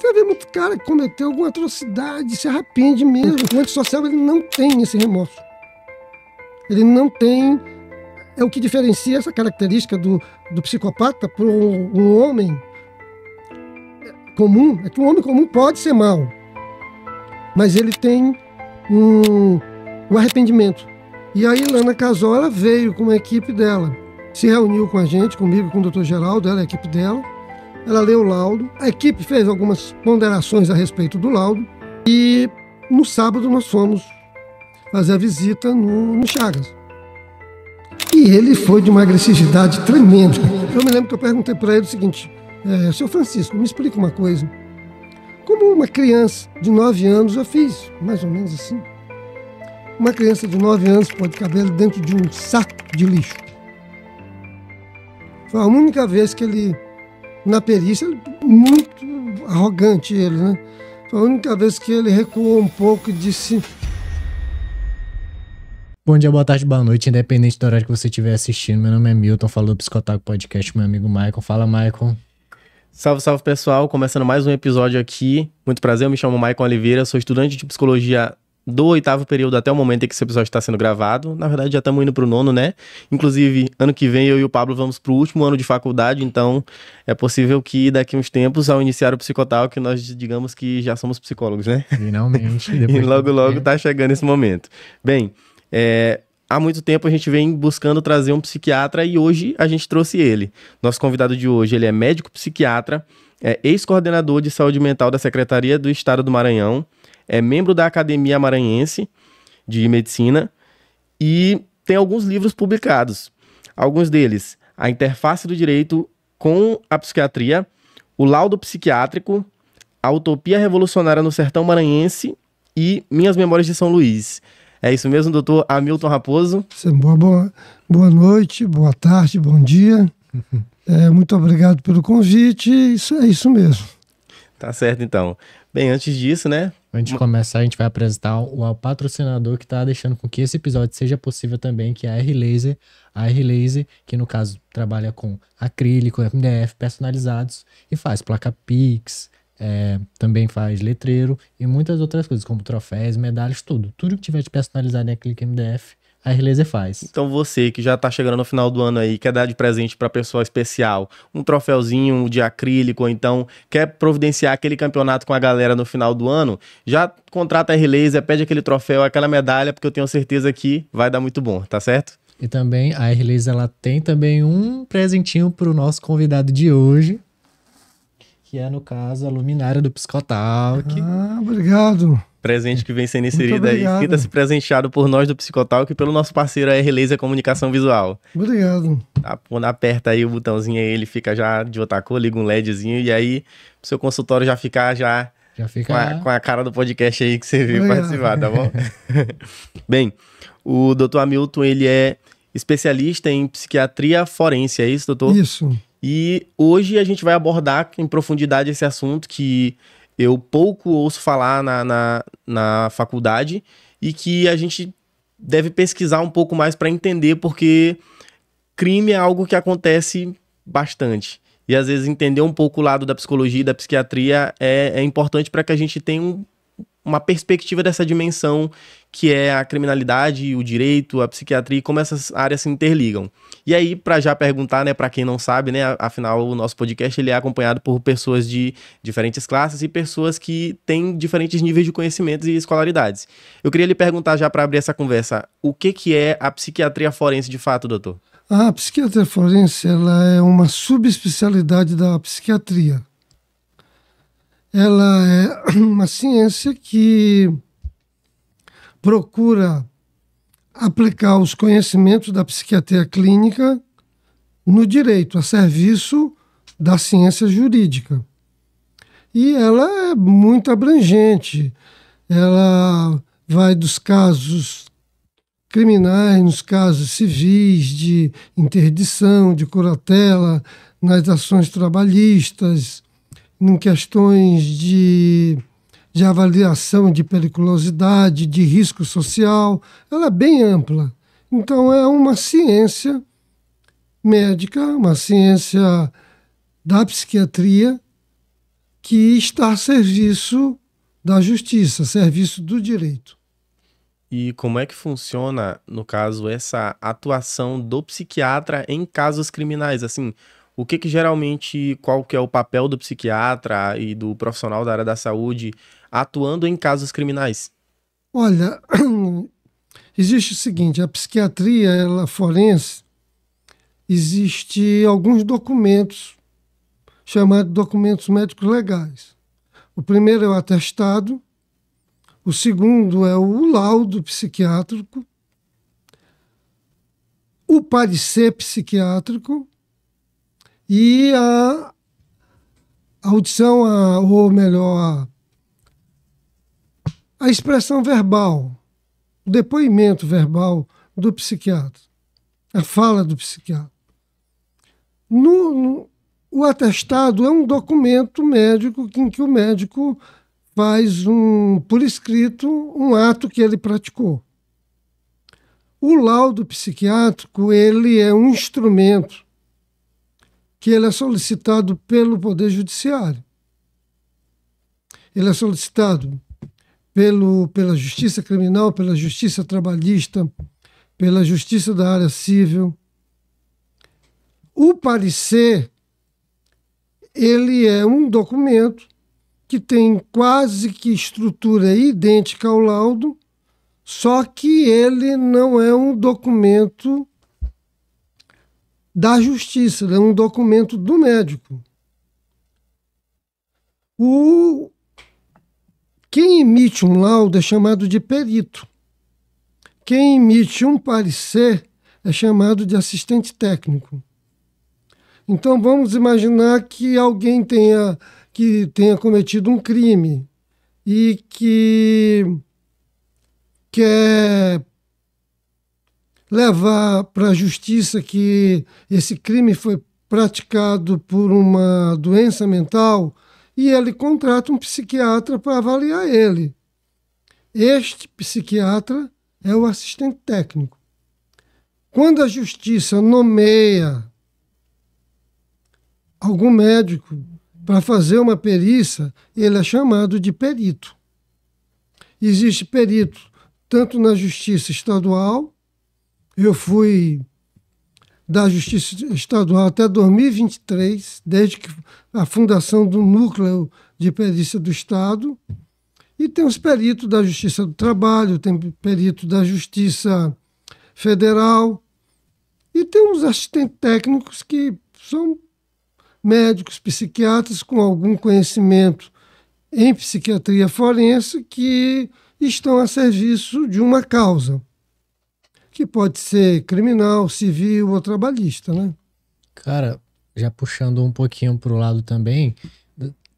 Você vê muito cara que cometeu alguma atrocidade, se arrepende mesmo. O antissocial, ele não tem esse remorso. Ele não tem... É o que diferencia essa característica do psicopata para um homem comum. É que um homem comum pode ser mau, mas ele tem um arrependimento. E a Ilana Casol, ela veio com a equipe dela, se reuniu com a gente, comigo, com o Dr. Geraldo, ela é a equipe dela. Ela leu o laudo, a equipe fez algumas ponderações a respeito do laudo e no sábado nós fomos fazer a visita no Chagas. E ele foi de uma agressividade tremenda. Eu me lembro que eu perguntei para ele o seguinte: Seu Francisco, me explica uma coisa. Como uma criança de 9 anos, eu fiz mais ou menos assim. Uma criança de 9 anos pode caber dentro de um saco de lixo. Foi a única vez que ele, na perícia, muito arrogante ele, né? Foi a única vez que ele recuou um pouco e disse... Bom dia, boa tarde, boa noite, independente do horário que você estiver assistindo. Meu nome é Milton, falo do Psicotaco Podcast com meu amigo Michael. Fala, Michael. Salve, salve, pessoal. Começando mais um episódio aqui. Muito prazer, eu me chamo Michael Oliveira, sou estudante de Psicologia do 8º período até o momento em que esse episódio está sendo gravado. Na verdade, já estamos indo para o 9º, né? Inclusive, ano que vem eu e o Pablo vamos para o último ano de faculdade, então é possível que daqui a uns tempos, ao iniciar o Psicotalk, nós digamos que já somos psicólogos, né? Finalmente. E logo tá chegando esse momento. Bem, há muito tempo a gente vem buscando trazer um psiquiatra e hoje a gente trouxe ele. Nosso convidado de hoje, ele é médico psiquiatra, é ex-coordenador de saúde mental da Secretaria do Estado do Maranhão, é membro da Academia Maranhense de Medicina e tem alguns livros publicados. Alguns deles, A Interface do Direito com a Psiquiatria, O Laudo Psiquiátrico, A Utopia Revolucionária no Sertão Maranhense e Minhas Memórias de São Luís. É isso mesmo, doutor Hamilton Raposo? Boa noite, boa tarde, bom dia. Muito obrigado pelo convite. É isso mesmo. Tá certo, então. Bem, antes disso, né? Antes de começar, a gente vai apresentar o patrocinador que está deixando com que esse episódio seja possível também, que é a R-Laser. A R-Laser, que no caso trabalha com acrílico, MDF personalizados e faz placa Pix, também faz letreiro e muitas outras coisas, como troféus, medalhas, tudo. Tudo que tiver de personalizado em acrílico MDF, a R-Laser faz. Então você que já tá chegando no final do ano aí, quer dar de presente pra pessoa especial, um troféuzinho de acrílico, ou então quer providenciar aquele campeonato com a galera no final do ano, já contrata a R-Laser, pede aquele troféu, aquela medalha, porque eu tenho certeza que vai dar muito bom, tá certo? E também a R-Laser, ela tem também um presentinho pro nosso convidado de hoje, que é, no caso, a luminária do Psicotalk. Obrigado. Presente que vem sendo inserido aí. Sinta-se presenteado por nós do Psicotalk e pelo nosso parceiro a R-Laser Comunicação Visual. Obrigado. Tá, quando aperta aí o botãozinho aí, ele fica já de outra cor, liga um LEDzinho e aí o seu consultório já fica com a cara do podcast aí que você veio participar, tá bom? Bem, o doutor Hamilton, ele é especialista em psiquiatria forense, é isso, doutor? Isso. E hoje a gente vai abordar em profundidade esse assunto que eu pouco ouço falar na faculdade e que a gente deve pesquisar um pouco mais para entender, porque crime é algo que acontece bastante. E às vezes entender um pouco o lado da psicologia e da psiquiatria é importante para que a gente tenha uma perspectiva dessa dimensão que é a criminalidade, o direito, a psiquiatria e como essas áreas se interligam. E aí, para já perguntar, né, para quem não sabe, né, afinal o nosso podcast ele é acompanhado por pessoas de diferentes classes e pessoas que têm diferentes níveis de conhecimentos e escolaridades. Eu queria lhe perguntar já para abrir essa conversa, o que é a psiquiatria forense de fato, doutor? A psiquiatria forense, ela é uma subespecialidade da psiquiatria. Ela é uma ciência que procura aplicar os conhecimentos da psiquiatria clínica no direito, a serviço da ciência jurídica. E ela é muito abrangente. Ela vai dos casos criminais, nos casos civis, de interdição, de curatela, nas ações trabalhistas, em questões de avaliação de periculosidade, de risco social. Ela é bem ampla. Então é uma ciência médica, uma ciência da psiquiatria que está a serviço da justiça, a serviço do direito. E como é que funciona, no caso, essa atuação do psiquiatra em casos criminais? Assim, o que geralmente, qual que é o papel do psiquiatra e do profissional da área da saúde atuando em casos criminais? Olha, existe o seguinte, a psiquiatria, ela forense, existe alguns documentos chamados documentos médicos legais. O primeiro é o atestado, o segundo é o laudo psiquiátrico, o parecer psiquiátrico e a audição, ou melhor, a expressão verbal, o depoimento verbal do psiquiatra, a fala do psiquiatra. O atestado é um documento médico em que o médico faz por escrito um ato que ele praticou. O laudo psiquiátrico, ele é um instrumento que ele é solicitado pelo Poder Judiciário. Ele é solicitado pela Justiça Criminal, pela Justiça Trabalhista, pela Justiça da Área Civil. O parecer, ele é um documento que tem quase que estrutura idêntica ao laudo, só que ele não é um documento da justiça, ele é um documento do médico. Quem emite um laudo é chamado de perito. Quem emite um parecer é chamado de assistente técnico. Então vamos imaginar que alguém tenha cometido um crime e que quer levar para a justiça que esse crime foi praticado por uma doença mental e ele contrata um psiquiatra para avaliar ele. Este psiquiatra é o assistente técnico. Quando a justiça nomeia algum médico para fazer uma perícia, ele é chamado de perito. Existe perito tanto na Justiça Estadual, eu fui da Justiça Estadual até 2023, desde que a fundação do Núcleo de Perícia do Estado, e tem os peritos da Justiça do Trabalho, tem perito da Justiça Federal, e tem uns assistentes técnicos que são médicos, psiquiatras com algum conhecimento em psiquiatria forense que estão a serviço de uma causa, que pode ser criminal, civil ou trabalhista, né? Cara, já puxando um pouquinho pro lado também,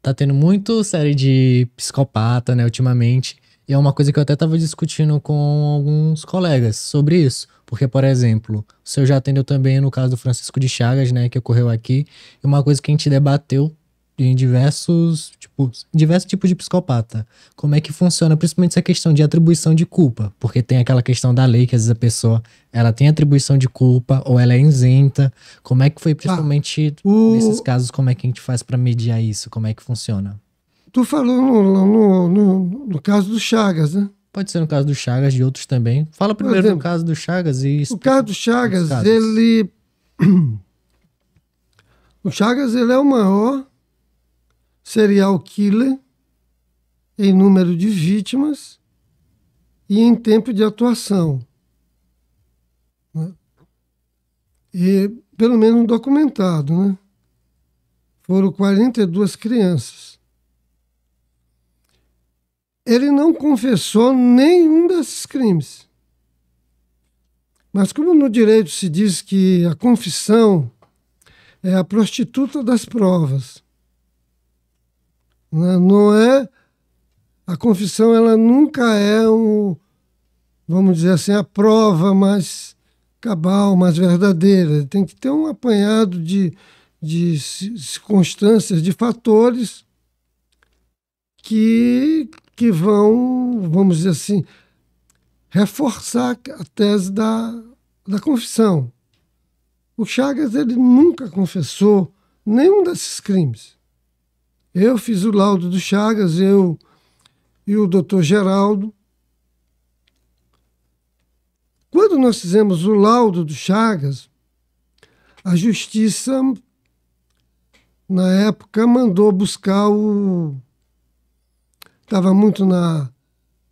tá tendo muito série de psicopata, né, ultimamente, e é uma coisa que eu até tava discutindo com alguns colegas sobre isso, porque, por exemplo, o senhor já atendeu também no caso do Francisco de Chagas, né, que ocorreu aqui, e uma coisa que a gente debateu em diversos tipos de psicopata. Como é que funciona, principalmente essa questão de atribuição de culpa, porque tem aquela questão da lei que às vezes a pessoa, ela tem atribuição de culpa ou ela é isenta. Como é que foi, principalmente nesses casos, como é que a gente faz para mediar isso? Como é que funciona? Tu falou no caso do Chagas, né? Pode ser no caso do Chagas, de outros também. Fala primeiro no caso do Chagas e... O caso do Chagas, ele... O Chagas, ele é o maior serial killer em número de vítimas e em tempo de atuação, né? E pelo menos documentado, né? Foram 42 crianças. Ele não confessou nenhum desses crimes. Mas como no direito se diz que a confissão é a prostituta das provas, não é, a confissão ela nunca é vamos dizer assim, a prova mais cabal, mais verdadeira. Tem que ter um apanhado de circunstâncias, de fatores que vão, vamos dizer assim, reforçar a tese da confissão. O Chagas, ele nunca confessou nenhum desses crimes. Eu fiz o laudo do Chagas, eu e o doutor Geraldo. Quando nós fizemos o laudo do Chagas, a justiça, na época, mandou buscar estava muito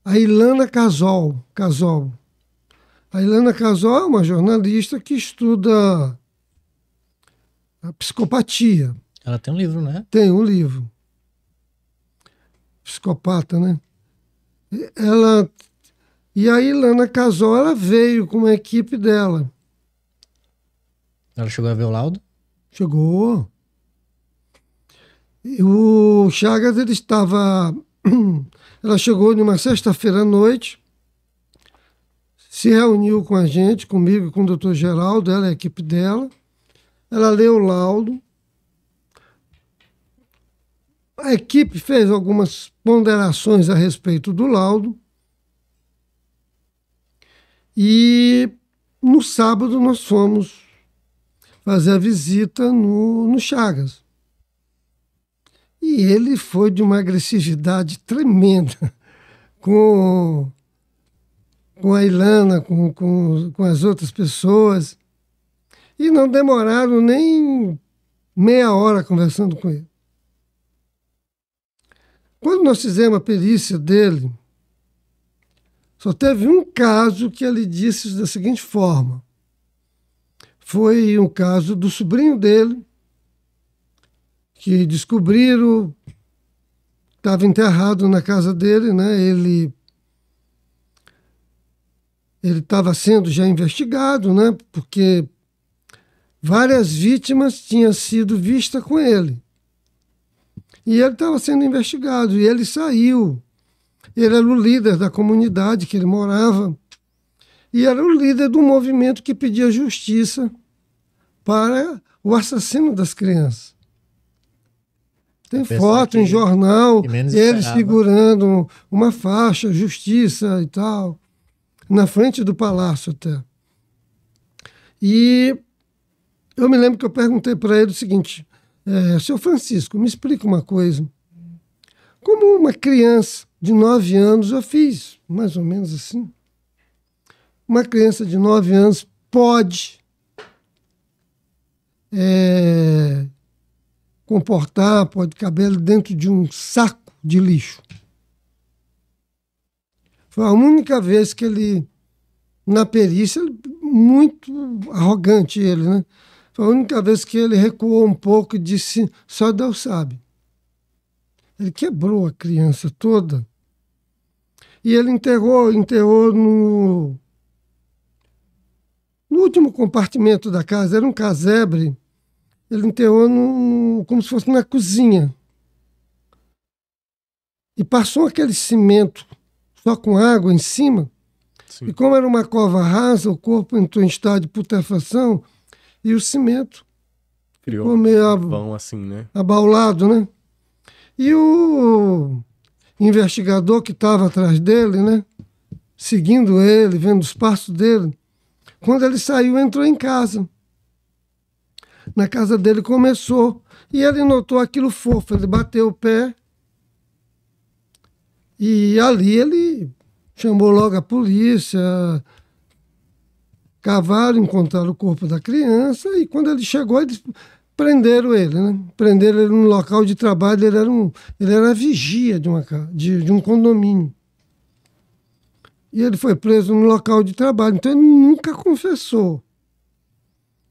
a Ilana Casol. A Ilana Casol é uma jornalista que estuda a psicopatia. Ela tem um livro, né? Tem um livro. Psicopata, né? E a Ilana Casol, ela veio com a equipe dela. Ela chegou a ver o laudo? Chegou. E o Chagas, ele estava... Ela chegou numa sexta-feira à noite, se reuniu com a gente, comigo, com o doutor Geraldo, ela e a equipe dela. Ela leu o laudo. A equipe fez algumas ponderações a respeito do laudo. E no sábado nós fomos fazer a visita no Chagas. E ele foi de uma agressividade tremenda com a Ilana, com as outras pessoas. E não demoraram nem meia hora conversando com ele. Quando nós fizemos a perícia dele, só teve um caso que ele disse da seguinte forma. Foi um caso do sobrinho dele, que descobriram, estava enterrado na casa dele, né? Ele estava sendo já investigado, né? Porque várias vítimas tinham sido vistas com ele. E ele estava sendo investigado, e ele saiu. Ele era o líder da comunidade que ele morava, e era o líder do movimento que pedia justiça para o assassino das crianças. Tem foto em jornal, ele segurando uma faixa, justiça e tal, na frente do palácio até. E eu me lembro que eu perguntei para ele o seguinte, senhor Francisco, me explica uma coisa. Como uma criança de 9 anos, eu fiz mais ou menos assim, uma criança de 9 anos pode pode caber dentro de um saco de lixo. Foi a única vez que ele, na perícia, muito arrogante ele, né? Foi a única vez que ele recuou um pouco e disse, só Deus sabe. Ele quebrou a criança toda. E ele enterrou no último compartimento da casa, era um casebre. Ele enterrou como se fosse na cozinha. E passou aquele cimento só com água em cima. Sim. E como era uma cova rasa, o corpo entrou em estado de putrefação e o cimento ficou meio vão assim, né? Abaulado, né? E o investigador que estava atrás dele, né? Seguindo ele, vendo os passos dele, quando ele saiu, entrou em casa. Na casa dele começou. E ele notou aquilo fofo. Ele bateu o pé. E ali ele chamou logo a polícia. Cavaram, encontraram o corpo da criança. E quando ele chegou, eles prenderam ele, né? Prenderam ele no local de trabalho. Ele era vigia de um condomínio. E ele foi preso no local de trabalho. Então ele nunca confessou.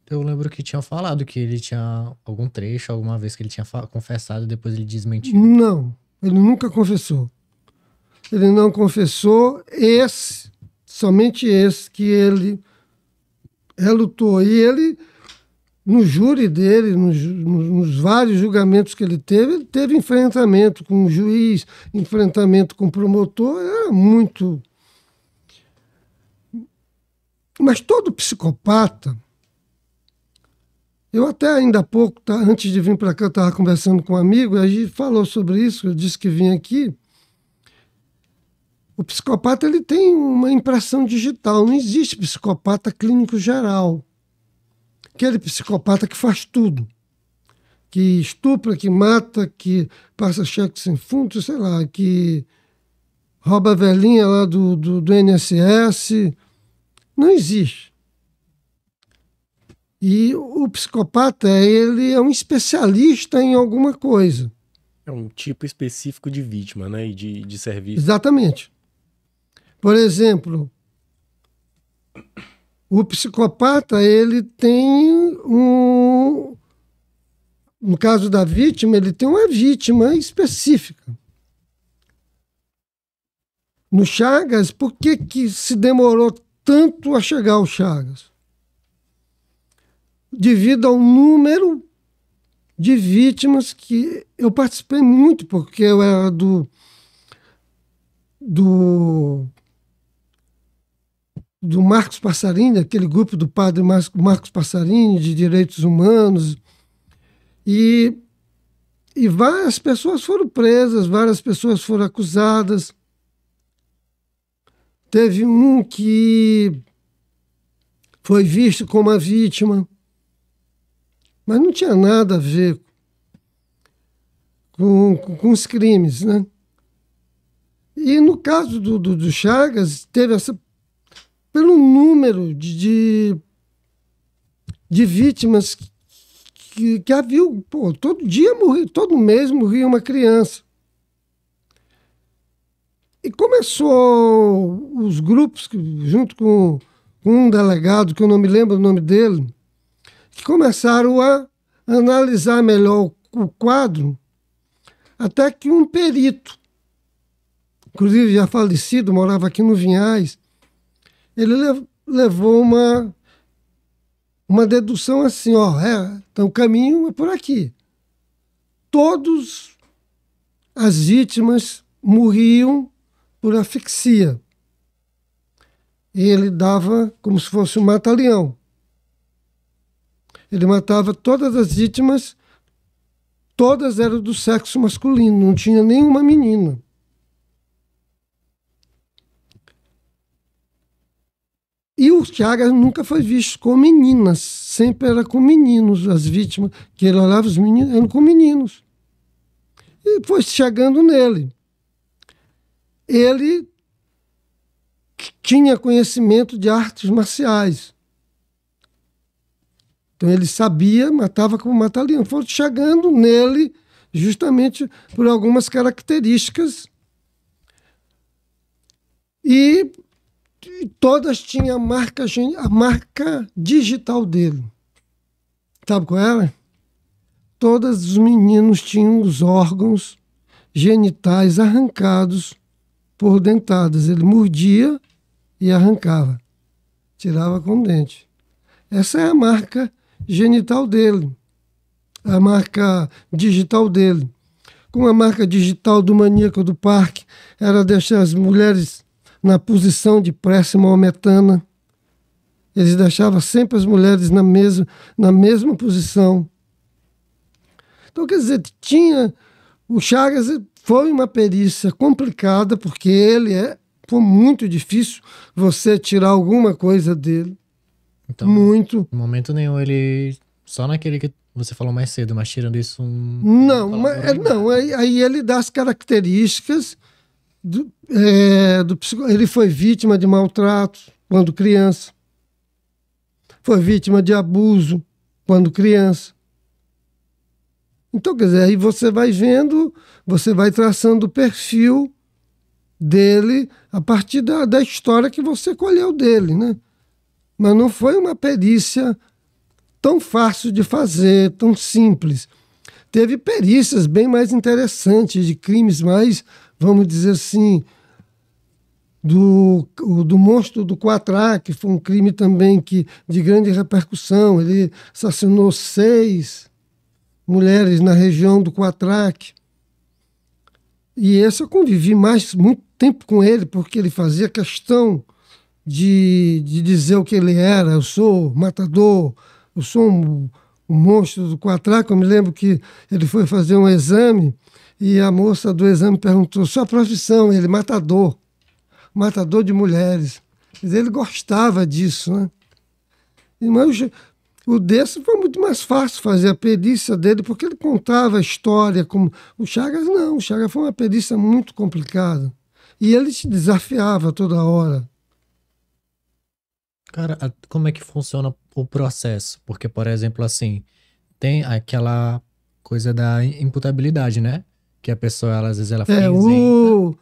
Eu lembro que tinham falado que ele tinha algum trecho, alguma vez que ele tinha confessado e depois ele desmentiu. Não, ele nunca confessou. Ele não confessou somente esse que ele relutou. E ele, no júri dele, nos vários julgamentos que ele teve enfrentamento com o juiz, enfrentamento com o promotor, era muito... Mas todo psicopata... Eu até ainda há pouco, antes de vir para cá, eu estava conversando com um amigo, e a gente falou sobre isso, eu disse que vim aqui. O psicopata ele tem uma impressão digital, não existe psicopata clínico geral. Aquele psicopata que faz tudo, que estupra, que mata, que passa cheque sem fundo, sei lá, que rouba a velhinha lá do INSS. Não existe. E o psicopata, ele é um especialista em alguma coisa. É um tipo específico de vítima, né? E de serviço. Exatamente. Por exemplo, o psicopata, ele tem no caso da vítima, ele tem uma vítima específica. No Chagas, por que se demorou tanto a chegar ao Chagas? Devido ao número de vítimas que eu participei muito, porque eu era do Marcos Passarini, aquele grupo do padre Marcos Passarini, de direitos humanos, e várias pessoas foram presas, várias pessoas foram acusadas. Teve um que foi visto como a vítima, mas não tinha nada a ver com os crimes, né? E no caso do Chagas, teve pelo número de vítimas que havia, todo dia morria, todo mês morria uma criança. E começou os grupos, junto com um delegado, que eu não me lembro o nome dele, que começaram a analisar melhor o quadro, até que um perito, inclusive já falecido, morava aqui no Vinhais, ele levou uma dedução assim, então o caminho é por aqui. Todas as vítimas morriam por asfixia. Ele dava como se fosse um mata-leão. Ele matava todas as vítimas, todas eram do sexo masculino, não tinha nenhuma menina. E o Chagas nunca foi visto com meninas, sempre era com meninos. As vítimas que ele olhava, os meninos eram com meninos. E foi chegando nele. Ele tinha conhecimento de artes marciais. Então ele sabia, matava como mata-leão. Foi chegando nele justamente por algumas características. E todas tinham a marca digital dele. Sabe qual era? Todos os meninos tinham os órgãos genitais arrancados por dentadas. Ele mordia e arrancava. Tirava com o dente. Essa é a marca genital dele. A marca digital dele. Como a marca digital do maníaco do parque era deixar as mulheres na posição de prece maometana. Eles deixavam sempre as mulheres na mesma posição. Então, quer dizer, o Chagas foi uma perícia complicada, porque foi muito difícil você tirar alguma coisa dele. Então, muito. Em momento nenhum ele... Só naquele que você falou mais cedo, mas tirando isso... Não, aí ele dá as características ele foi vítima de maltrato quando criança. Foi vítima de abuso quando criança. Então, quer dizer, aí você vai vendo, você vai traçando o perfil dele a partir da história que você colheu dele, né? Mas não foi uma perícia tão fácil de fazer, tão simples. Teve perícias bem mais interessantes, de crimes mais, vamos dizer assim, do monstro do Quatrá, que foi um crime também de grande repercussão. Ele assassinou 6 mulheres na região do Quatraque. E esse eu convivi muito tempo com ele, porque ele fazia questão de dizer o que ele era. Eu sou matador, eu sou um monstro do Quatraque. Eu me lembro que ele foi fazer um exame e a moça do exame perguntou: sua profissão? Ele: matador de mulheres. Quer dizer, ele gostava disso, né? Mas O desse foi muito mais fácil fazer a perícia dele, porque ele contava a história. Como... O Chagas não, o Chagas foi uma perícia muito complicada. E ele te desafiava toda hora. Cara, como é que funciona o processo? Porque, por exemplo, assim, tem aquela coisa da imputabilidade, né? Que a pessoa, às vezes, ela fica isenta.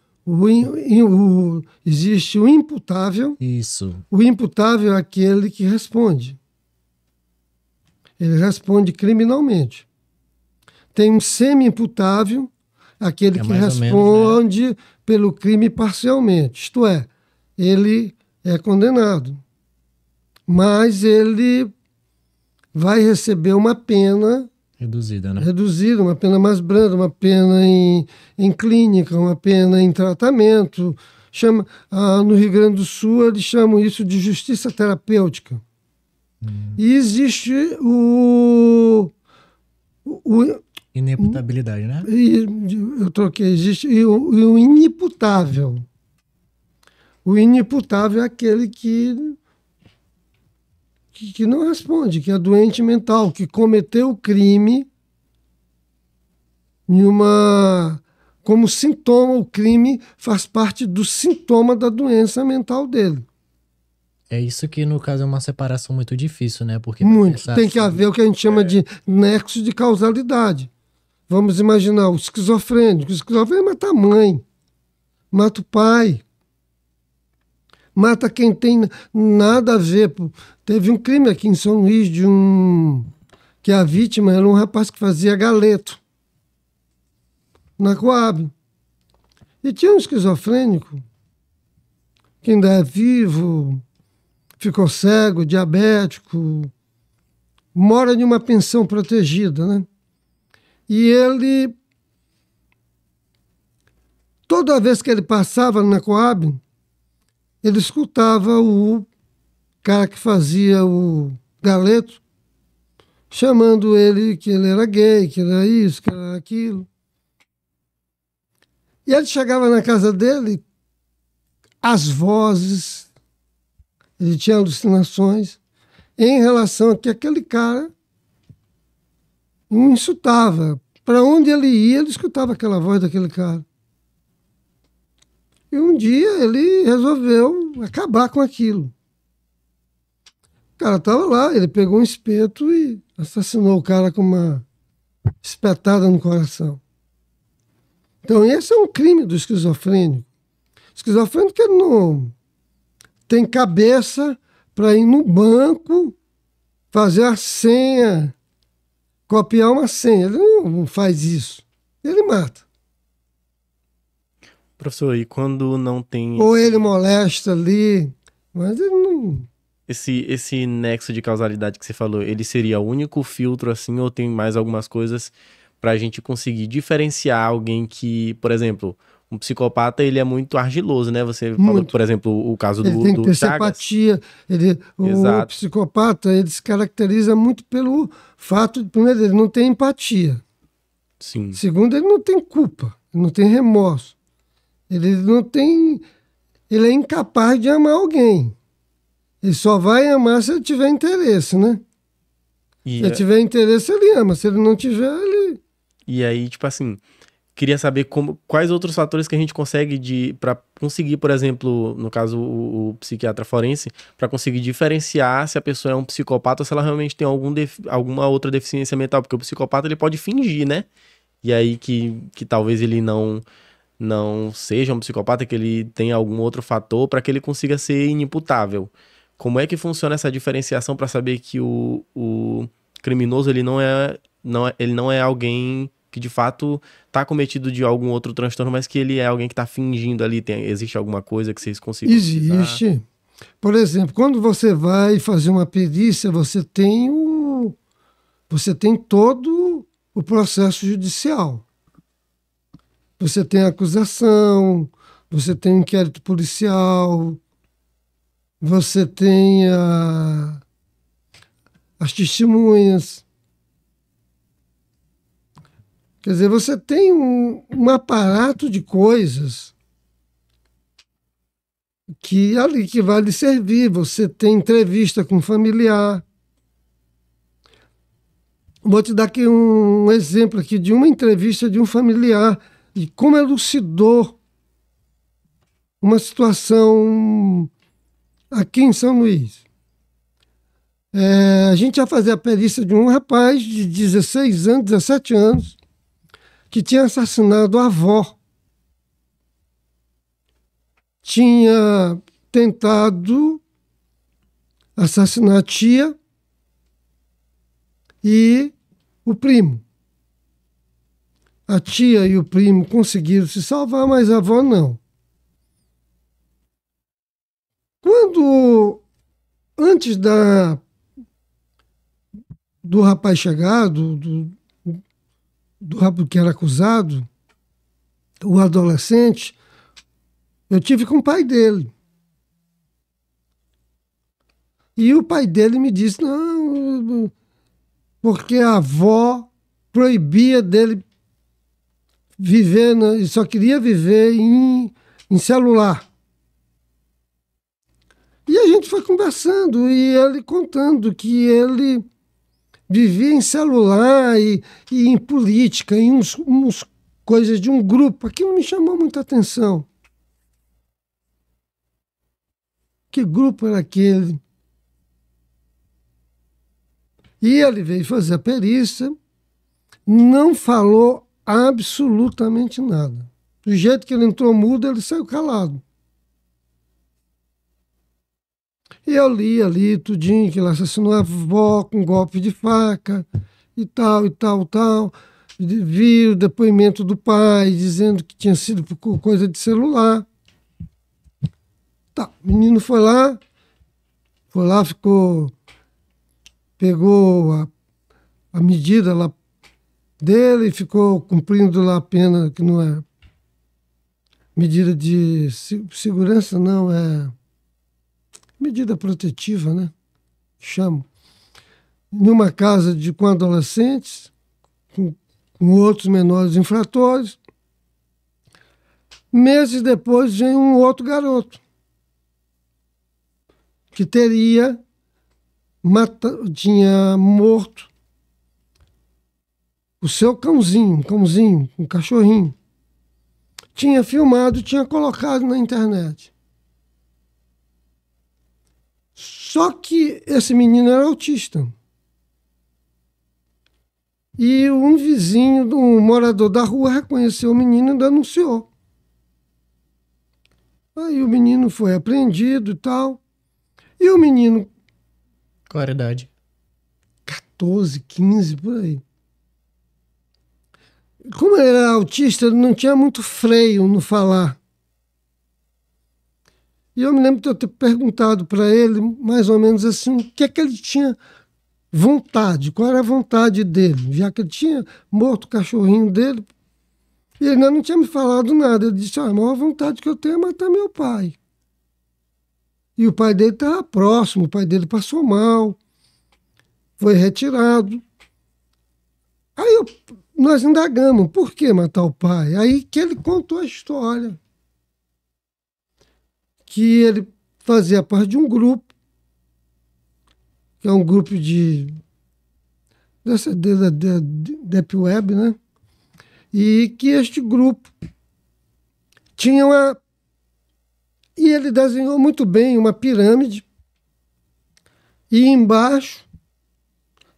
Existe o imputável. Isso. O imputável é aquele que responde. Ele responde criminalmente. Tem um semi-imputável, aquele que responde menos, né? Pelo crime parcialmente. Isto é, ele é condenado, mas ele vai receber uma pena reduzida, né? Reduzida, uma pena mais branda, uma pena em clínica, uma pena em tratamento. No Rio Grande do Sul, eles chamam isso de justiça terapêutica. E existe inimputabilidade, né? Eu troquei. Existe o inimputável. O inimputável é aquele que não responde, que é doente mental, que cometeu o crime como sintoma. O crime faz parte do sintoma da doença mental dele. É isso que, no caso, é uma separação muito difícil, né? Porque tem que haver o que a gente chama de nexo de causalidade. Vamos imaginar o esquizofrênico. O esquizofrênico mata a mãe, mata o pai, mata quem tem nada a ver. Teve um crime aqui em São Luís que a vítima era um rapaz que fazia galeto na Coab. E tinha um esquizofrênico que ainda é vivo, ficou cego, diabético, mora em uma pensão protegida, né? E ele, toda vez que ele passava na Coab, ele escutava o cara que fazia o galeto chamando ele que ele era gay, que ele era isso, que ele era aquilo. E ele chegava na casa dele, as vozes, ele tinha alucinações em relação a que aquele cara o insultava. Para onde ele ia, ele escutava aquela voz daquele cara. E um dia ele resolveu acabar com aquilo. O cara estava lá, ele pegou um espeto e assassinou o cara com uma espetada no coração. Então esse é um crime do esquizofrênico. O esquizofrênico ele não tem cabeça para ir no banco, fazer a senha, copiar uma senha. Ele não faz isso. Ele mata. Professor, e quando não tem... Ou ele molesta ali, mas ele não... Esse nexo de causalidade que você falou, ele seria o único filtro assim, ou tem mais algumas coisas pra gente conseguir diferenciar alguém que, por exemplo, um psicopata, ele é muito argiloso, né? Você falou, por exemplo, o caso ele tem que ter Chagas. Simpatia. O psicopata, ele se caracteriza muito pelo fato de, primeiro, ele não tem empatia. Sim. Segundo, ele não tem culpa, ele não tem remorso. Ele é incapaz de amar alguém. Ele só vai amar se ele tiver interesse, né? Se ele tiver interesse, ele ama. Se ele não tiver, ele... E aí, tipo assim, queria saber quais outros fatores que a gente consegue para conseguir, por exemplo, no caso o psiquiatra forense, para conseguir diferenciar se a pessoa é um psicopata ou se ela realmente tem alguma outra deficiência mental, porque o psicopata ele pode fingir, né? E aí que talvez ele não seja um psicopata, que ele tenha algum outro fator para que ele consiga ser inimputável. Como é que funciona essa diferenciação para saber que o criminoso ele não é alguém que de fato está cometido de algum outro transtorno, mas que ele é alguém que está fingindo ali? Existe alguma coisa que vocês consigam Existe. Utilizar? Por exemplo, quando você vai fazer uma perícia, você tem todo o processo judicial. Você tem a acusação, você tem o inquérito policial, você tem as testemunhas. Quer dizer, você tem um aparato de coisas que vai lhe servir. Você tem entrevista com familiar. Vou te dar aqui um exemplo aqui de uma entrevista de um familiar e como elucidou uma situação aqui em São Luís. A gente ia fazer a perícia de um rapaz de 16 anos, 17 anos, que tinha assassinado a avó. Tinha tentado assassinar a tia e o primo. A tia e o primo conseguiram se salvar, mas a avó não. Antes do rapaz chegar, do rapaz que era acusado, o adolescente, eu tive com o pai dele. E o pai dele me disse, não, porque a avó proibia dele viver, ele só queria viver em celular. E a gente foi conversando e ele contando que ele vivia em celular e em política, em uns coisas de um grupo. Aquilo me chamou muita atenção. Que grupo era aquele? E ele veio fazer a perícia, não falou absolutamente nada. Do jeito que ele entrou mudo, ele saiu calado. E eu li ali tudinho, que ele assassinou a avó com golpe de faca e tal, e tal, tal. Vi o depoimento do pai dizendo que tinha sido por coisa de celular. Tá, o menino foi lá, pegou a medida lá dele e ficou cumprindo lá a pena, que não é medida de segurança, não, é medida protetiva, né? Chamo. Numa casa com adolescentes, com outros menores infratores. Meses depois vem um outro garoto que tinha morto o seu cãozinho, um cachorrinho. Tinha filmado, tinha colocado na internet. Só que esse menino era autista. E um vizinho, um morador da rua, reconheceu o menino e denunciou. Aí o menino foi apreendido e tal. E o menino... Qual era a idade? 14, 15, por aí. Como ele era autista, ele não tinha muito freio no falar. E eu me lembro de eu ter perguntado para ele, mais ou menos assim, o que é que ele tinha vontade, qual era a vontade dele, já que ele tinha morto o cachorrinho dele. E ele ainda não tinha me falado nada. Ele disse, a maior vontade que eu tenho é matar meu pai. E o pai dele estava próximo, o pai dele passou mal, foi retirado. Aí nós indagamos, por que matar o pai? Aí que ele contou a história. Que ele fazia parte de um grupo, que é um grupo da Deep Web, né? E que este grupo tinha e ele desenhou muito bem uma pirâmide, e embaixo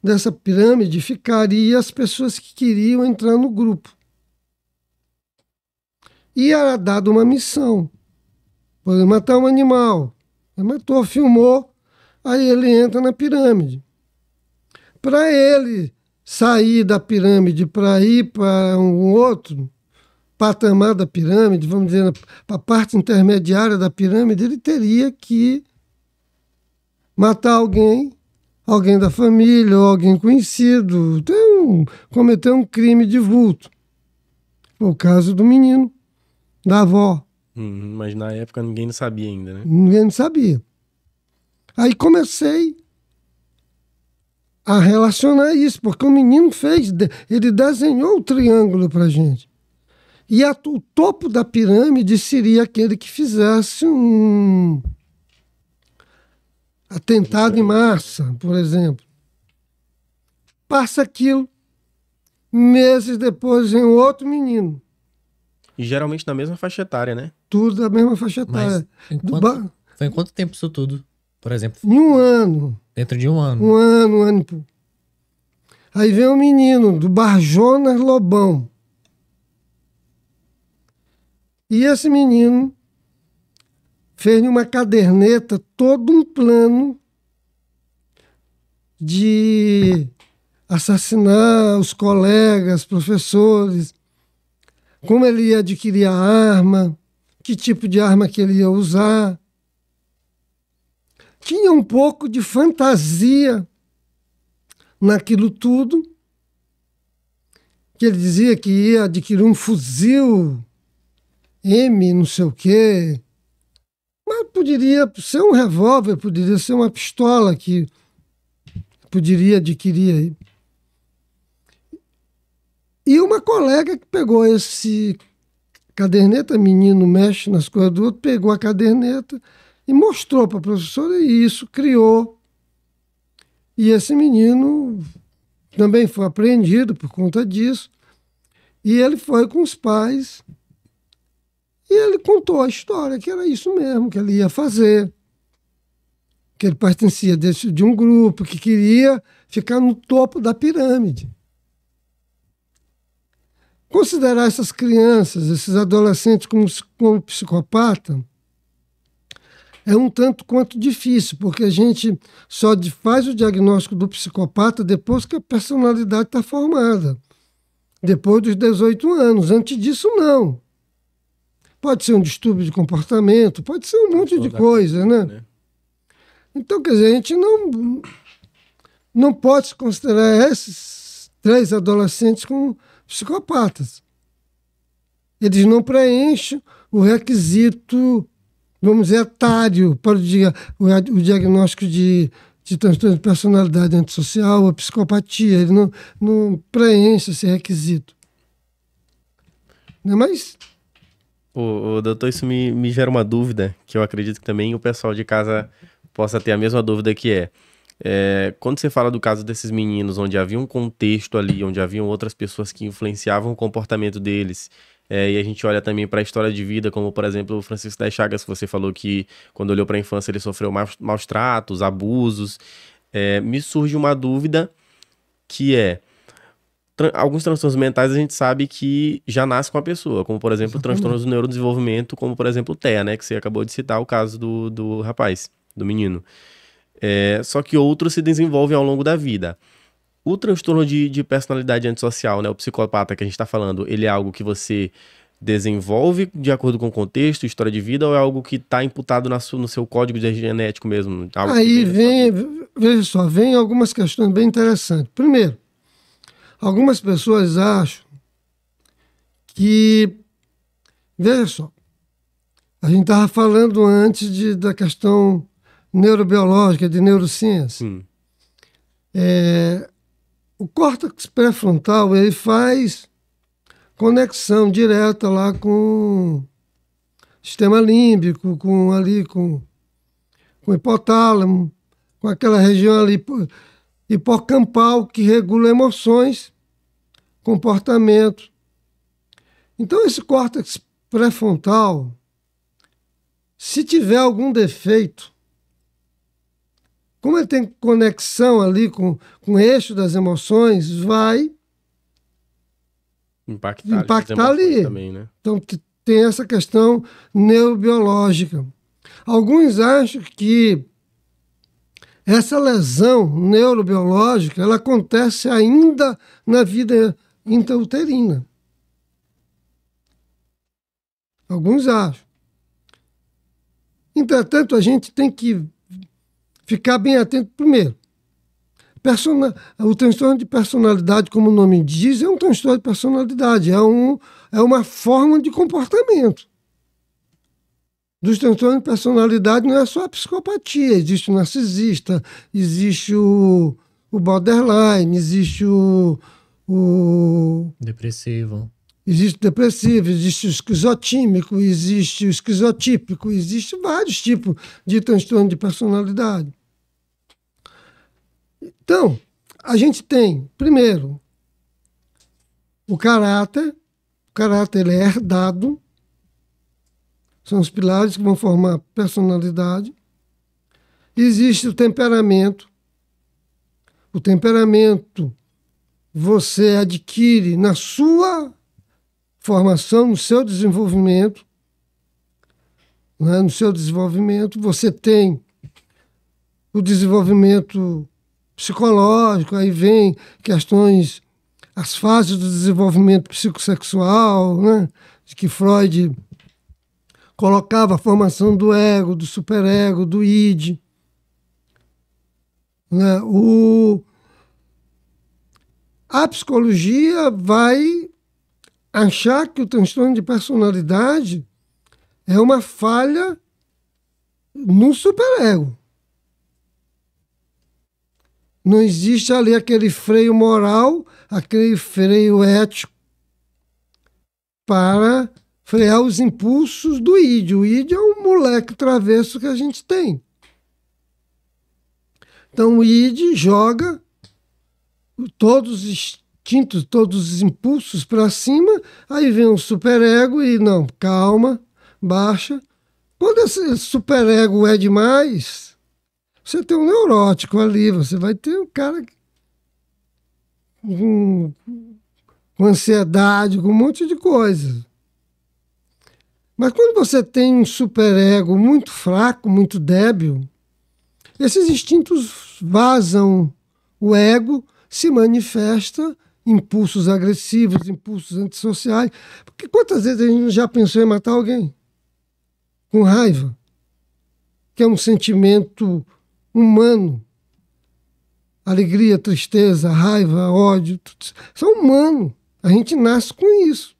dessa pirâmide ficariam as pessoas que queriam entrar no grupo. E era dada uma missão. Pode matar um animal. Ele matou, filmou, aí ele entra na pirâmide. Para ele sair da pirâmide para ir para um outro patamar da pirâmide, vamos dizer, para a parte intermediária da pirâmide, ele teria que matar alguém da família ou alguém conhecido, cometer um crime de vulto. Foi o caso do menino, da avó. Mas na época ninguém sabia ainda, né? Ninguém não sabia. Aí comecei a relacionar isso, porque o menino ele desenhou o triângulo pra gente. E o topo da pirâmide seria aquele que fizesse um atentado em massa, por exemplo. Passa aquilo, meses depois vem outro menino. E geralmente na mesma faixa etária, né? Tudo da mesma faixa etária. Foi em quanto tempo isso tudo? Por exemplo? Em um ano. Dentro de um ano. Um ano e pouco. Aí vem um menino do Barjonas Lobão. E esse menino fez numa caderneta todo um plano de assassinar os colegas, professores, como ele ia adquirir a arma, que tipo de arma que ele ia usar. Tinha um pouco de fantasia naquilo tudo, que ele dizia que ia adquirir um fuzil M, não sei o quê, mas poderia ser um revólver, poderia ser uma pistola que poderia adquirir aí. E uma colega que pegou esse caderneta, menino mexe nas coisas do outro, pegou a caderneta e mostrou para a professora, e isso criou. E esse menino também foi apreendido por conta disso. E ele foi com os pais e ele contou a história, que era isso mesmo, que ele ia fazer. Que ele pertencia de um grupo que queria ficar no topo da pirâmide. Considerar essas crianças, esses adolescentes como psicopata é um tanto quanto difícil, porque a gente só faz o diagnóstico do psicopata depois que a personalidade está formada, depois dos 18 anos. Antes disso, não. Pode ser um distúrbio de comportamento, pode ser um monte de coisa, né? Então, quer dizer, a gente não pode se considerar esses 3 adolescentes como psicopatas. Eles não preenchem o requisito, vamos dizer, etário para o diagnóstico de transtorno de personalidade antissocial ou psicopatia. Ele não preenche esse requisito. Mas... doutor, isso me gera uma dúvida, que eu acredito que também o pessoal de casa possa ter a mesma dúvida, que quando você fala do caso desses meninos, onde havia um contexto ali, onde haviam outras pessoas que influenciavam o comportamento deles, e a gente olha também para a história de vida, como por exemplo o Francisco das Chagas, que você falou que quando olhou para a infância ele sofreu maus tratos, abusos, me surge uma dúvida que alguns transtornos mentais a gente sabe que já nasce com a pessoa, como por exemplo transtornos do neurodesenvolvimento, como por exemplo o TEA, né, que você acabou de citar o caso do rapaz, do menino. Só que outros se desenvolvem ao longo da vida. O transtorno de personalidade antissocial, né, o psicopata que a gente está falando, ele é algo que você desenvolve de acordo com o contexto, história de vida, ou é algo que está imputado no seu código genético mesmo? Aí veja só, vem algumas questões bem interessantes. Primeiro, algumas pessoas acham que, veja só, a gente estava falando antes da questão neurobiológica, de neurociência. O córtex pré-frontal, ele faz conexão direta lá com o sistema límbico, com o hipotálamo, com aquela região ali hipocampal que regula emoções, comportamento. Então, esse córtex pré-frontal, se tiver algum defeito, como ele tem conexão ali com o eixo das emoções, vai impactar ali. Também, né? Então, tem essa questão neurobiológica. Alguns acham que essa lesão neurobiológica ela acontece ainda na vida intrauterina. Alguns acham. Entretanto, a gente tem que ficar bem atento. Primeiro, o transtorno de personalidade, como o nome diz, é um transtorno de personalidade, é uma forma de comportamento. Dos transtornos de personalidade não é só a psicopatia, existe o narcisista, existe o borderline, existe o depressivo. Existe o depressivo, existe o esquizotímico, existe o esquizotípico, existe vários tipos de transtorno de personalidade. Então, a gente tem, primeiro, o caráter. O caráter ele é herdado. São os pilares que vão formar a personalidade. Existe o temperamento. O temperamento você adquire na sua formação, no seu desenvolvimento. Né? No seu desenvolvimento, você tem o desenvolvimento psicológico, aí vem questões, as fases do desenvolvimento psicossexual, né? De que Freud colocava a formação do ego, do superego, do id. Né? A psicologia vai achar que o transtorno de personalidade é uma falha no superego. Não existe ali aquele freio moral, aquele freio ético para frear os impulsos do id. O id é um moleque travesso que a gente tem. Então o id joga todos os instintos, todos os impulsos para cima, aí vem o superego e não, calma, baixa. Quando esse superego é demais, você tem um neurótico ali, você vai ter um cara com ansiedade, com um monte de coisa. Mas quando você tem um superego muito fraco, muito débil, esses instintos vazam, o ego se manifesta, impulsos agressivos, impulsos antissociais. Porque quantas vezes a gente já pensou em matar alguém? Com raiva, que é um sentimento humano. Alegria, tristeza, raiva, ódio, tudo são humanos. A gente nasce com isso.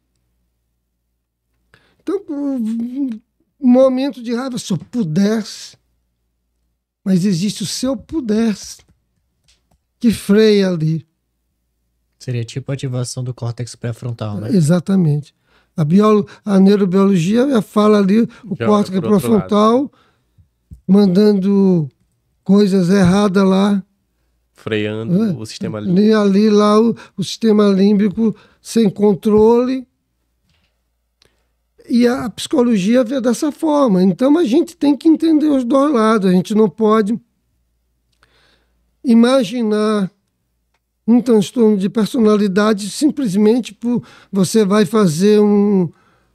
Então, um momento de raiva, se eu pudesse, mas existe o se eu pudesse, que freia ali. Seria tipo a ativação do córtex pré-frontal, né? Exatamente. A neurobiologia já fala ali, o córtex pré-frontal mandando coisas erradas lá. Freando o sistema límbico. Ali lá o sistema límbico sem controle. E a psicologia vê dessa forma. Então a gente tem que entender os dois lados. A gente não pode imaginar um transtorno de personalidade simplesmente por você vai fazer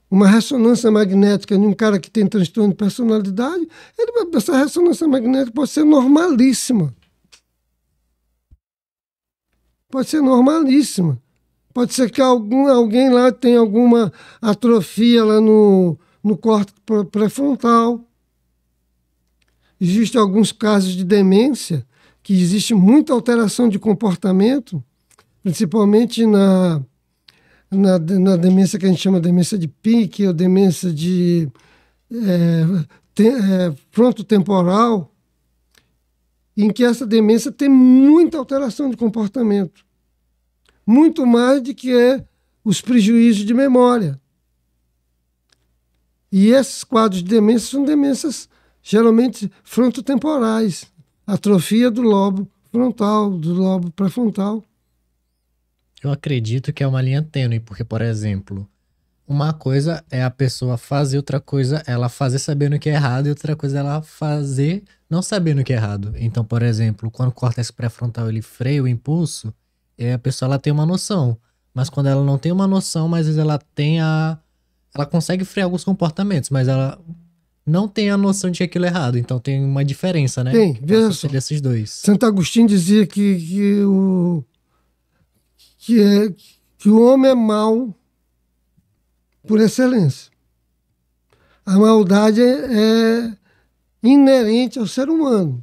uma ressonância magnética em um cara que tem transtorno de personalidade. Essa ressonância magnética pode ser normalíssima. Pode ser normalíssima. Pode ser que alguém lá tenha alguma atrofia lá no córtex pré-frontal. Existem alguns casos de demência que existe muita alteração de comportamento, principalmente na demência que a gente chama de demência de Pick, ou demência de frontotemporal, em que essa demência tem muita alteração de comportamento. Muito mais do que os prejuízos de memória. E esses quadros de demência são demências geralmente frontotemporais. Atrofia do lobo frontal, do lobo pré-frontal. Eu acredito que é uma linha tênue, porque, por exemplo, uma coisa é a pessoa fazer, outra coisa ela fazer sabendo que é errado, e outra coisa é ela fazer não sabendo que é errado. Então, por exemplo, quando o córtex pré-frontal ele freia o impulso, a pessoa ela tem uma noção. Mas quando ela não tem uma noção, mas às vezes ela consegue frear alguns comportamentos, mas ela não tem a noção de que aquilo é errado. Então tem uma diferença, né? Tem, veja só. Desses dois. Santo Agostinho dizia que o homem é mau por excelência. A maldade é inerente ao ser humano.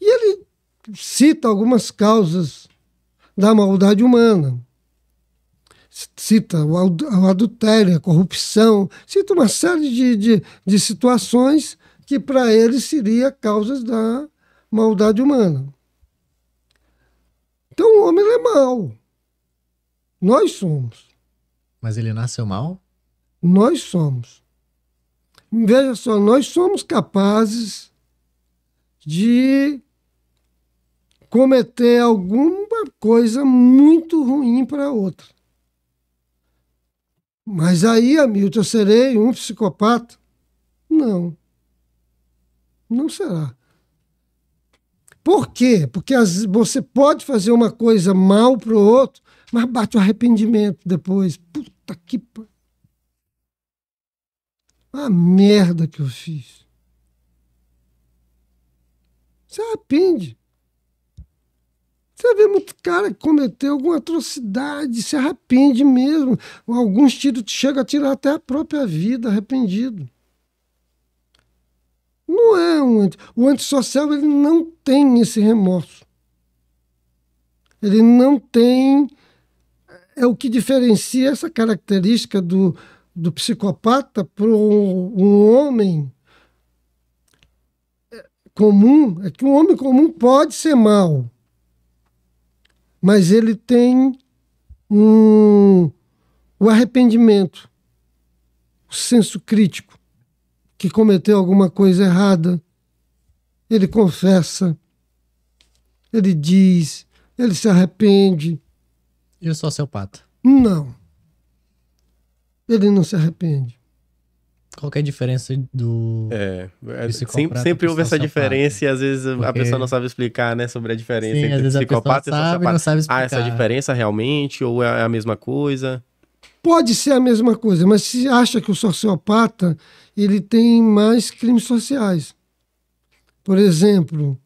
E ele cita algumas causas da maldade humana. Cita o adultério, a corrupção, cita uma série de situações que para ele seria causas da maldade humana. Então o homem é mau. Nós somos. Mas ele nasceu mal? Nós somos. Veja só, nós somos capazes de cometer alguma coisa muito ruim para outra. Mas aí, Hamilton, eu serei um psicopata? Não. Não será. Por quê? Porque você pode fazer uma coisa mal para o outro, mas bate o arrependimento depois. Puta que... A merda que eu fiz. Se arrepende. Você vê muito cara que cometeu alguma atrocidade, se arrepende mesmo. Alguns chegam a tirar até a própria vida, arrependido. Não é o antissocial, ele não tem esse remorso. Ele não tem... É o que diferencia essa característica do psicopata para um homem comum, é que um homem comum pode ser mau, mas ele tem o arrependimento, o senso crítico, que cometeu alguma coisa errada, ele confessa, ele diz, ele se arrepende. E o sociopata? Não. Ele não se arrepende. Qual que é a diferença do psicopata sempre houve essa sociopata? diferença e às vezes a Porque... pessoa não sabe explicar, né, sobre a diferença Sim, às entre vezes a psicopata e pessoa sabe, sociopata. não sabe explicar. Essa diferença realmente ou é a mesma coisa? Pode ser a mesma coisa, mas se acha que o sociopata ele tem mais crimes sociais. Por exemplo,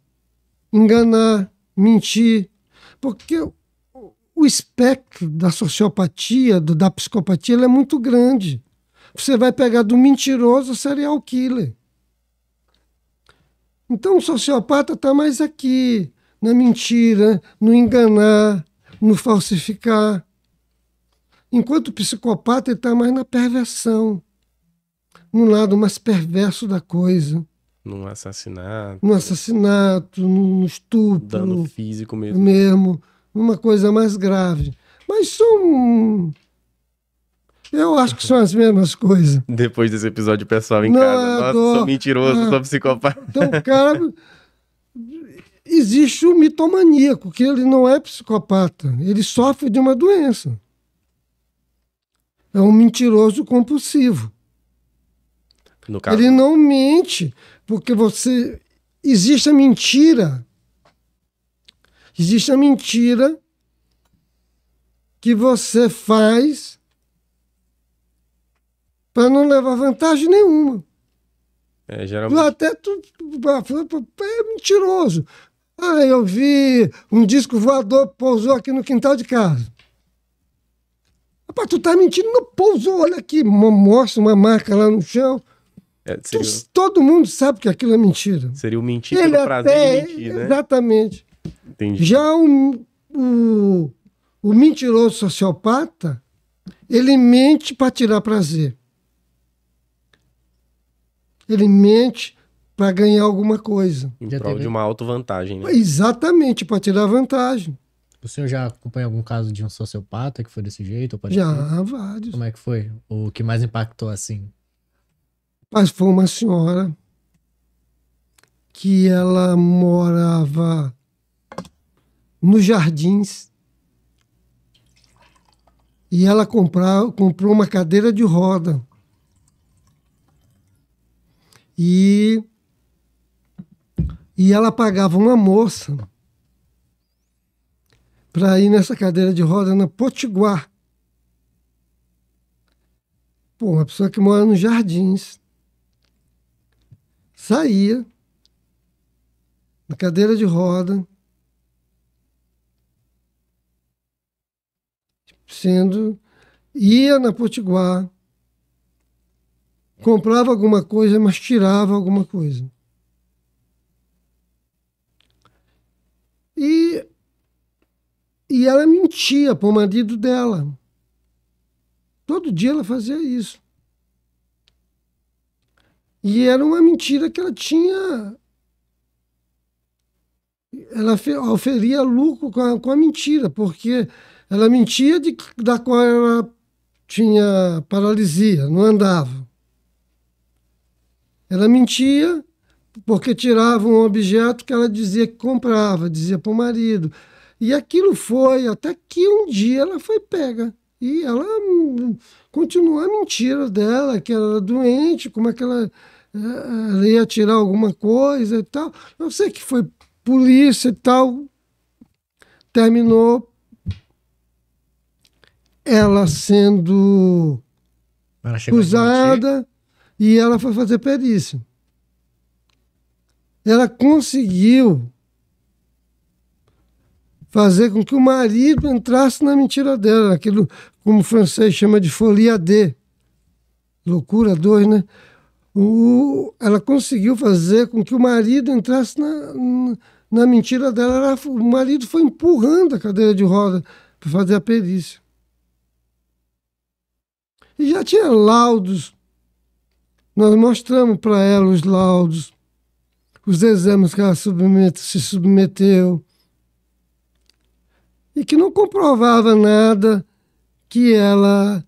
enganar, mentir. Porque o espectro da sociopatia, da psicopatia, ele é muito grande. Você vai pegar do mentiroso ao serial killer. Então o sociopata está mais aqui, na mentira, no enganar, no falsificar. Enquanto o psicopata está mais na perversão, no lado mais perverso da coisa. Num assassinato. No assassinato, no estupro. Dano físico mesmo. Uma coisa mais grave. Mas eu acho que são as mesmas coisas. Depois desse episódio pessoal em casa. Nossa, sou mentiroso, sou psicopata. Então, cara, existe o mitomaníaco, que ele não é psicopata. Ele sofre de uma doença. É um mentiroso compulsivo. No caso. Ele não mente, porque existe a mentira. Existe a mentira que você faz para não levar vantagem nenhuma. Geralmente. Até tu é mentiroso. Eu vi um disco voador pousou aqui no quintal de casa. Rapaz, tu tá mentindo, não pousou, olha aqui, mostra uma marca lá no chão. Todo mundo sabe que aquilo é mentira. Seria o mentir pelo prazer de mentir, né? Exatamente. Entendi. Já o mentiroso sociopata, ele mente para tirar prazer. Ele mente para ganhar alguma coisa. Em prol de uma autovantagem, né? Exatamente, para tirar vantagem. O senhor já acompanhou algum caso de um sociopata que foi desse jeito? Já, vários. Como é que foi? O que mais impactou assim? Mas foi uma senhora que ela morava nos Jardins e ela comprou uma cadeira de roda. E ela pagava uma moça para ir nessa cadeira de roda na Potiguar. Uma pessoa que mora nos Jardins. Saía na cadeira de roda, ia na Potiguar, comprava alguma coisa, mas tirava alguma coisa. E ela mentia para o marido dela. Todo dia ela fazia isso. E era uma mentira que ela tinha. Ela oferia lucro com a mentira, porque ela mentia da qual ela tinha paralisia, não andava. Ela mentia porque tirava um objeto que ela dizia que comprava, dizia para o marido. E aquilo foi, até que um dia ela foi pega. E ela continuou a mentira dela, que ela era doente, como é que ela ia tirar alguma coisa e tal. Eu sei que foi polícia e tal. Terminou ela sendo acusada e ela foi fazer perícia. Ela conseguiu fazer com que o marido entrasse na mentira dela, aquilo como o francês chama de folie à deux. Loucura 2, né? Ela conseguiu fazer com que o marido entrasse na mentira dela. O marido foi empurrando a cadeira de roda para fazer a perícia. E já tinha laudos. Nós mostramos para ela os laudos, os exames que ela se submeteu, e que não comprovava nada que ela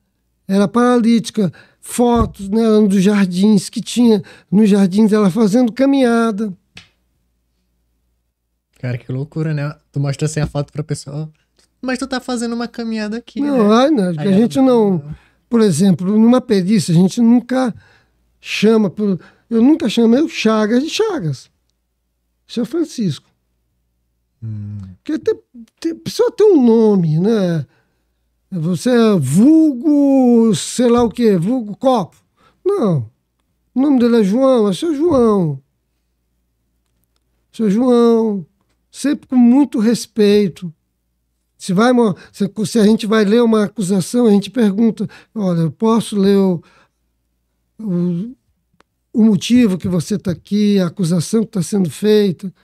era paralítica. Fotos, né, dos jardins, que tinha nos jardins ela fazendo caminhada. Cara, que loucura, né? Tu mostra assim a foto pra pessoa, mas tu tá fazendo uma caminhada aqui, não, né? Não, a gente não... Por exemplo, numa perícia, a gente nunca chama... Eu nunca chamei o Chagas de Chagas. Seu Francisco. Porque a pessoa tem um nome, né? Você é vulgo, sei lá o quê, vulgo copo. Não. O nome dele é João, é seu João. Seu João, sempre com muito respeito. Se a gente vai ler uma acusação, a gente pergunta, olha, eu posso ler o motivo que você está aqui, a acusação que está sendo feita.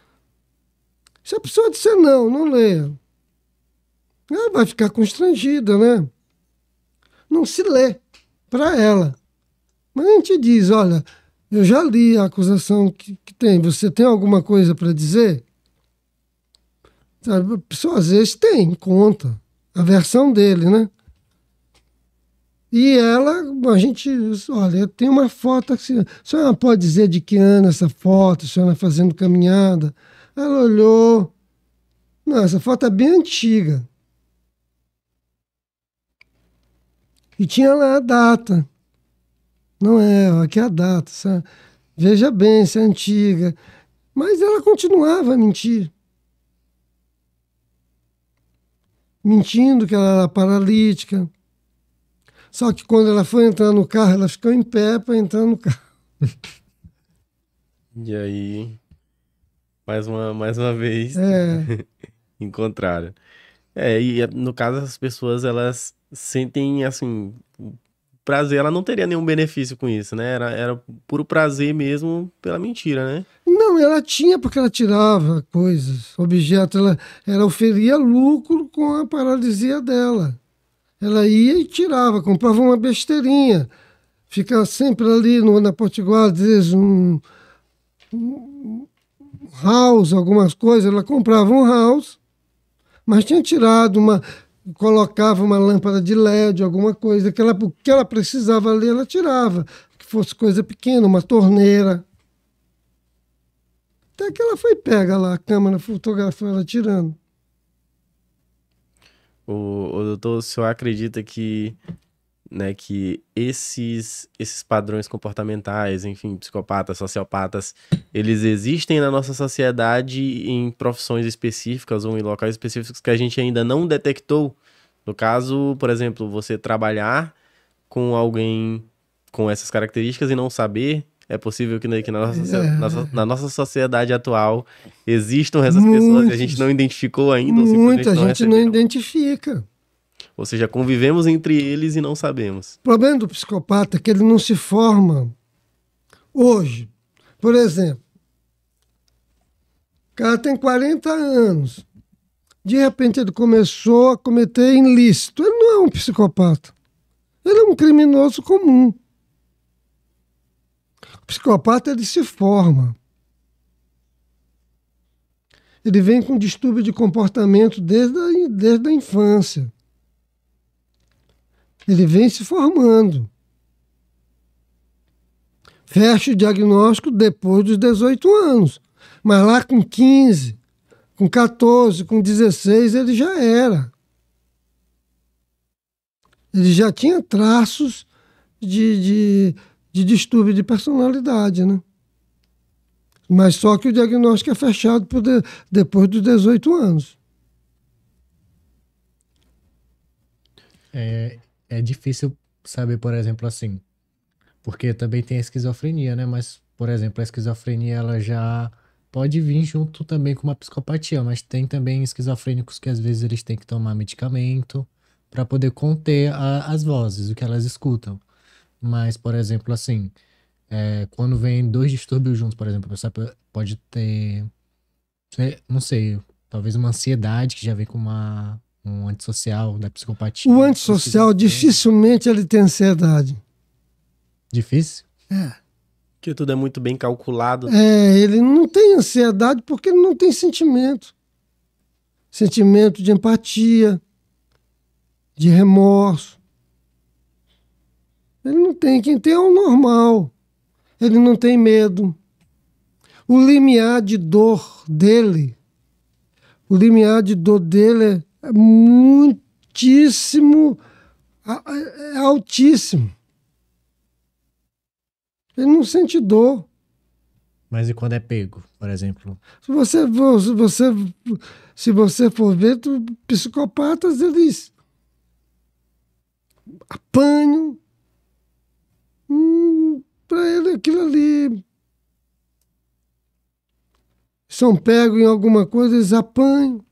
Se a pessoa disser não leia. Ela vai ficar constrangida, né? Não se lê para ela. Mas a gente diz, olha, eu já li a acusação que tem. Você tem alguma coisa para dizer? Sabe, a pessoa às vezes conta a versão dele, né? E ela, a gente, olha, tem uma foto, a senhora pode dizer de que ano essa foto, a senhora fazendo caminhada? Ela olhou, não, essa foto é bem antiga. E tinha lá a data. Não é, aqui é a data. Sabe? Veja bem, se é antiga. Mas ela continuava a mentir. Mentindo que ela era paralítica. Só que quando ela foi entrar no carro, ela ficou em pé para entrar no carro. E aí, mais uma vez, encontraram. E no caso, as pessoas, elas sentem, assim, prazer. Ela não teria nenhum benefício com isso, né? Era puro prazer mesmo pela mentira, né? Não, ela tinha, porque ela tirava coisas, objetos. Ela oferia lucro com a paralisia dela. Ela ia e tirava, comprava uma besteirinha. Ficava sempre ali na Potiguar, às vezes um house, algumas coisas. Ela comprava um house, mas tinha tirado colocava uma lâmpada de LED, alguma coisa, o que ela precisava ali, ela tirava. Que fosse coisa pequena, uma torneira. Até que ela foi pega lá, a câmera fotografou ela tirando. O doutor, o senhor acredita que, né, que esses padrões comportamentais, enfim, psicopatas, sociopatas, eles existem na nossa sociedade em profissões específicas ou em locais específicos que a gente ainda não detectou? No caso, por exemplo, você trabalhar com alguém com essas características e não saber, é possível que na nossa sociedade atual existam essas pessoas que a gente não identificou ainda? Muita gente não identifica. Ou seja, convivemos entre eles e não sabemos. O problema do psicopata é que ele não se forma hoje. Por exemplo, o cara tem 40 anos. De repente ele começou a cometer ilícito. Ele não é um psicopata. Ele é um criminoso comum. O psicopata, ele se forma. Ele vem com distúrbio de comportamento desde a infância. Ele vem se formando. fecha o diagnóstico depois dos 18 anos. Mas lá com 15, com 14, com 16, ele já era. Ele já tinha traços de distúrbio de personalidade, né? Mas só que o diagnóstico é fechado depois dos 18 anos. É difícil saber, por exemplo, assim, porque também tem a esquizofrenia, né? Mas, por exemplo, a esquizofrenia ela já pode vir junto também com uma psicopatia, mas tem também esquizofrênicos que às vezes eles têm que tomar medicamento para poder conter as vozes, o que elas escutam. Mas, por exemplo, assim, quando vem dois distúrbios juntos, por exemplo, a pessoa pode ter, não sei, talvez uma ansiedade que já vem com um antissocial da psicopatia. O antissocial, dificilmente ele tem ansiedade. Difícil? Porque tudo é muito bem calculado. Ele não tem ansiedade porque ele não tem sentimento. Sentimento de empatia, de remorso. Ele não tem. Quem tem é o normal. Ele não tem medo. O limiar de dor dele é muitíssimo, é altíssimo. Ele não sente dor. Mas e quando é pego, por exemplo? Se você for ver, psicopatas, eles apanham. Para ele, aquilo ali. São pegos em alguma coisa, eles apanham.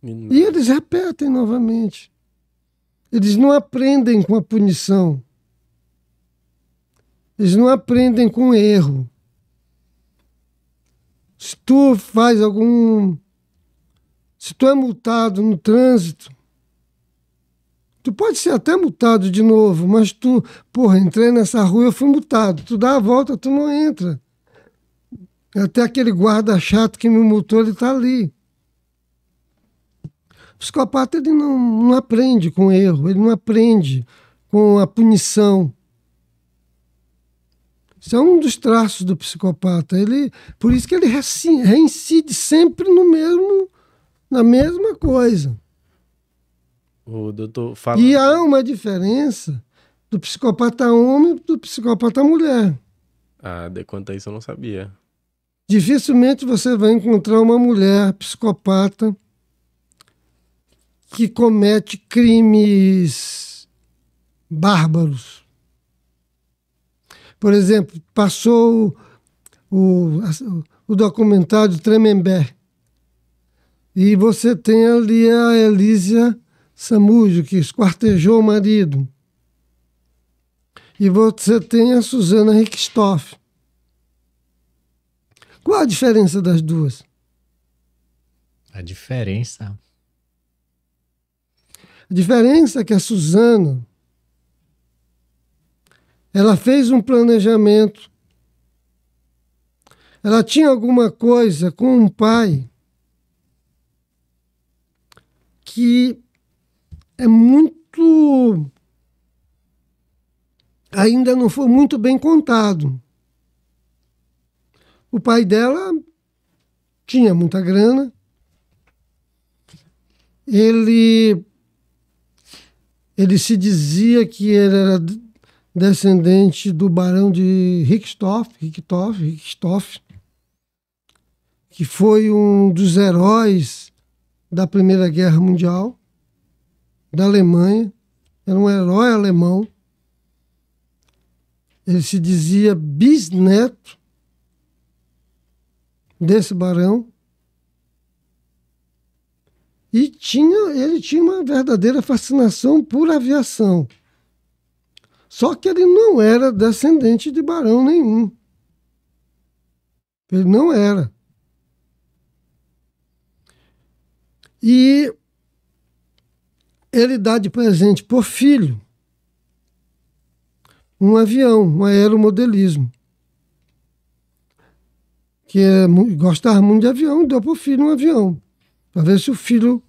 E eles repetem novamente. Eles não aprendem com a punição. Eles não aprendem com erro. Se tu é multado no trânsito, tu pode ser até multado de novo, mas entrei nessa rua, eu fui multado. Tu dá a volta, tu não entra. Até aquele guarda chato que me multou, ele tá ali. O psicopata, ele não aprende com erro, ele não aprende com a punição. Isso é um dos traços do psicopata. Por isso que ele reincide sempre na mesma coisa. O doutor fala... E há uma diferença do psicopata homem e do psicopata mulher. Quanto a isso eu não sabia. Dificilmente você vai encontrar uma mulher psicopata que comete crimes bárbaros. Por exemplo, passou o documentário Tremembé. E você tem ali a Elísia Samúdio, que esquartejou o marido. E você tem a Susana Richthofen. Qual a diferença das duas? A diferença É que a Susana, ela fez um planejamento. Ela tinha alguma coisa com um pai que é muito... ainda não foi muito bem contado. O pai dela tinha muita grana. Ele se dizia que ele era descendente do barão de Richthofen, que foi um dos heróis da Primeira Guerra Mundial, da Alemanha. Era um herói alemão. Ele se dizia bisneto desse barão. E ele tinha uma verdadeira fascinação por aviação. Só que ele não era descendente de barão nenhum. Ele não era. E ele dá de presente por filho um avião, um aeromodelismo. Que gostava muito de avião, deu para o filho um avião. Para ver se o filho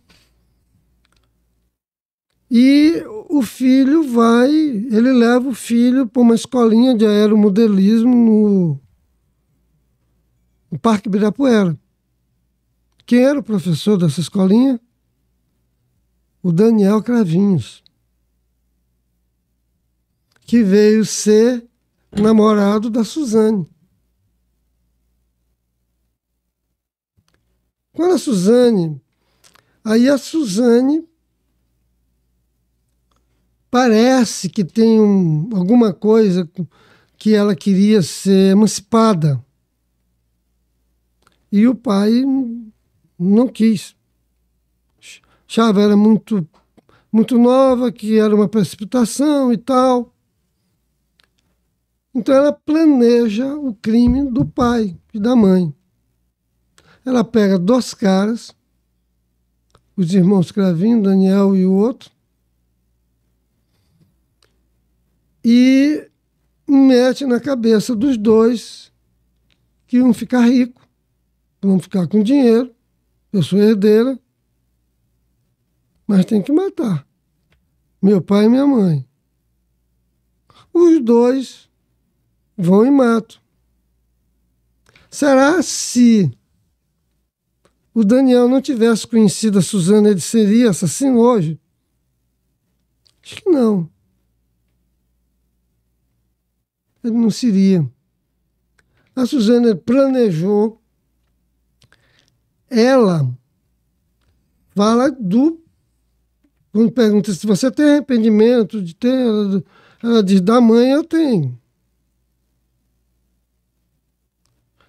E o filho ele leva o filho para uma escolinha de aeromodelismo no Parque Ibirapuera. Quem era o professor dessa escolinha? O Daniel Cravinhos, que veio ser namorado da Suzane. Quando a Suzane parece que tem alguma coisa que ela queria ser emancipada. E o pai não quis. Achava ela muito, muito nova, que era uma precipitação e tal. Então ela planeja o crime do pai e da mãe. Ela pega 2 caras, os irmãos Cravinho, Daniel e o outro, e mete na cabeça dos 2 que iam ficar ricos, vão ficar com dinheiro, eu sou herdeira, mas tem que matar meu pai e minha mãe. Os 2 vão e matam. Será se o Daniel não tivesse conhecido a Suzana, ele seria assassino hoje? Acho que não. Ele não seria. A Suzana planejou. Ela fala quando pergunta se você tem arrependimento de ter, ela diz, da mãe eu tenho.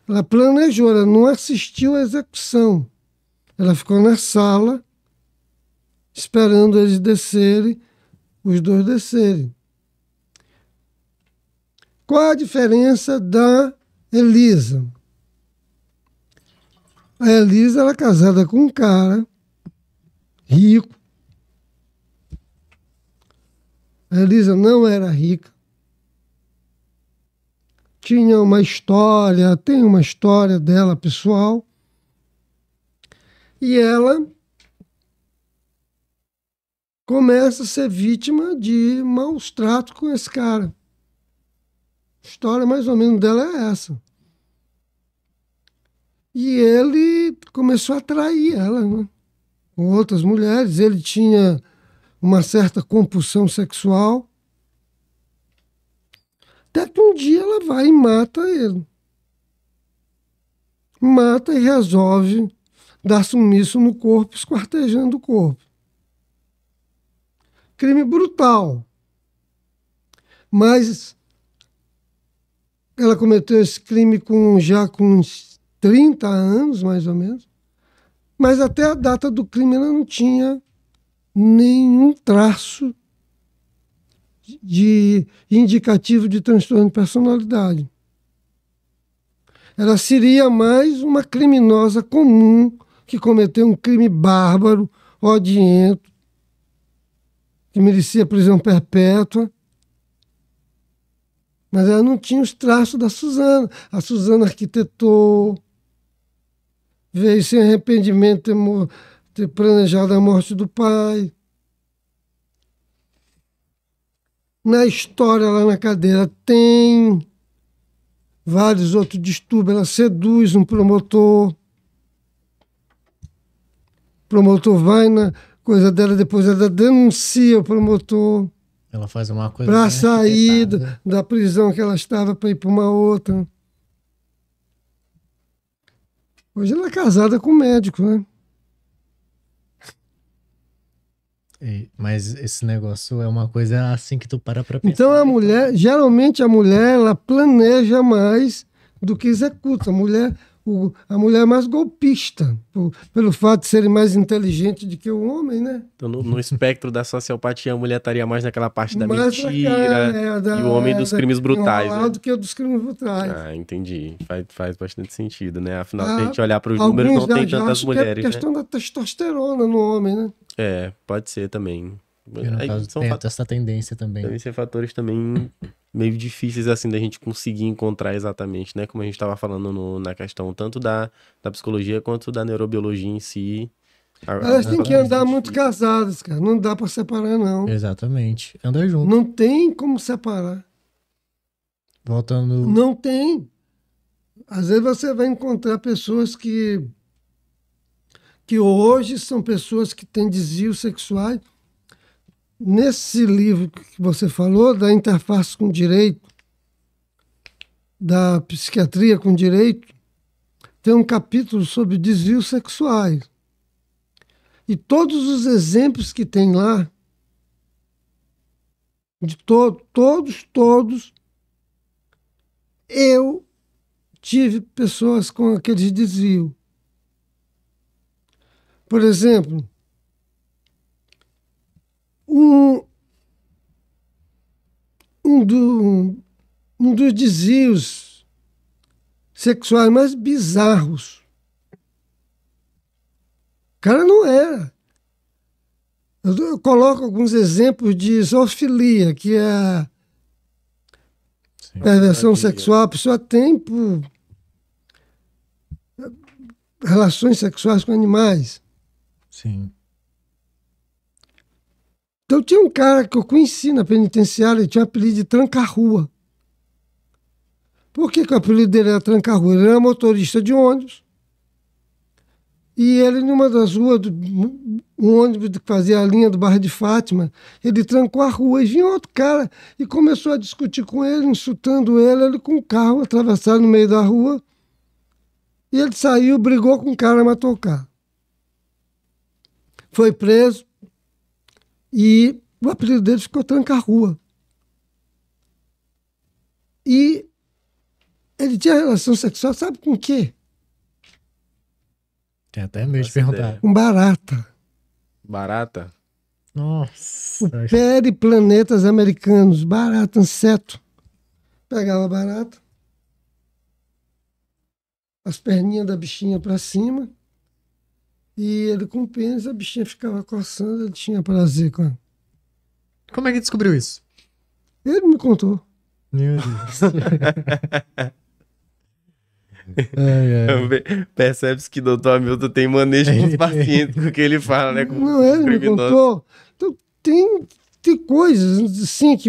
Ela planejou, ela não assistiu à execução. Ela ficou na sala, esperando eles descerem, os 2 descerem. Qual a diferença da Elisa? A Elisa era casada com um cara rico. A Elisa não era rica. Tinha uma história, tem uma história dela pessoal. E ela começa a ser vítima de maus tratos com esse cara. A história mais ou menos dela é essa. E ele começou a atrair ela, né, com outras mulheres. Ele tinha uma certa compulsão sexual. Até que um dia ela vai e mata ele. Mata e resolve dar sumiço no corpo, esquartejando o corpo. Crime brutal. Mas ela cometeu esse crime já com uns 30 anos, mais ou menos. Mas até a data do crime ela não tinha nenhum traço de indicativo de transtorno de personalidade. Ela seria mais uma criminosa comum que cometeu um crime bárbaro, odiento, que merecia prisão perpétua. Mas ela não tinha os traços da Suzana. A Suzana arquitetou, veio sem arrependimento ter planejado a morte do pai. Na história, lá na cadeira, tem vários outros distúrbios. Ela seduz um promotor. O promotor vai na coisa dela, depois ela denuncia o promotor. Ela faz uma coisa para sair da prisão que ela estava para ir para uma outra. Hoje ela é casada com um médico, né? Mas esse negócio é uma coisa assim que tu para pra pensar. Então geralmente a mulher, ela planeja mais do que executa. A mulher é mais golpista, pelo fato de serem mais inteligentes do que o homem, né? Então, no espectro da sociopatia, a mulher estaria mais naquela parte da mentira e o homem dos crimes brutais, né? Do que o dos crimes brutais. Ah, entendi. Faz bastante sentido, né? Afinal, se a gente olhar para os números, não tem tantas mulheres, é questão da testosterona no homem, né? É, pode ser também. E no caso, tem essa tendência também. Devem ser fatores também meio difíceis, assim, da gente conseguir encontrar exatamente, né? Como a gente estava falando na questão tanto da psicologia quanto da neurobiologia em si. Elas têm que andar muito casadas, cara. Não dá para separar, não. Exatamente. Anda junto. Não tem como separar. Voltando. Não tem. Às vezes você vai encontrar pessoas que hoje são pessoas que têm desvios sexuais. Nesse livro que você falou, da interface com o direito, da psiquiatria com o direito, tem um capítulo sobre desvios sexuais. E todos os exemplos que tem lá, de todos, eu tive pessoas com aqueles desvios. Por exemplo, um dos desvios sexuais mais bizarros. O cara não era. Eu coloco alguns exemplos de zoofilia, que é a perversão sexual. A pessoa tem por relações sexuais com animais. Sim. Então tinha um cara que eu conheci na penitenciária, ele tinha o apelido de Tranca-Rua. Por que o apelido dele era Tranca-Rua? Ele era motorista de ônibus. E ele, numa das ruas, um ônibus que fazia a linha do bairro de Fátima, ele trancou a rua e vinha outro cara e começou a discutir com ele, insultando ele com o carro atravessado no meio da rua. E ele saiu, brigou com o cara, matou o cara. Foi preso e o apelido dele ficou Tranca-Rua. E ele tinha relação sexual, sabe com o quê? Tem até medo de perguntar. Com barata. Barata? Nossa. O periplanetas americanos, barata, inseto. Pegava a barata, as perninhas da bichinha para cima, e ele com o pênis, a bichinha ficava coçando, ele tinha prazer com ela. Como é que descobriu isso? Ele me contou. Meu Deus. Percebe-se que o doutor Hamilton tem manejo com os pacientes, com o que ele fala, né? Com Não, ele me contou. Então, tem coisas assim que...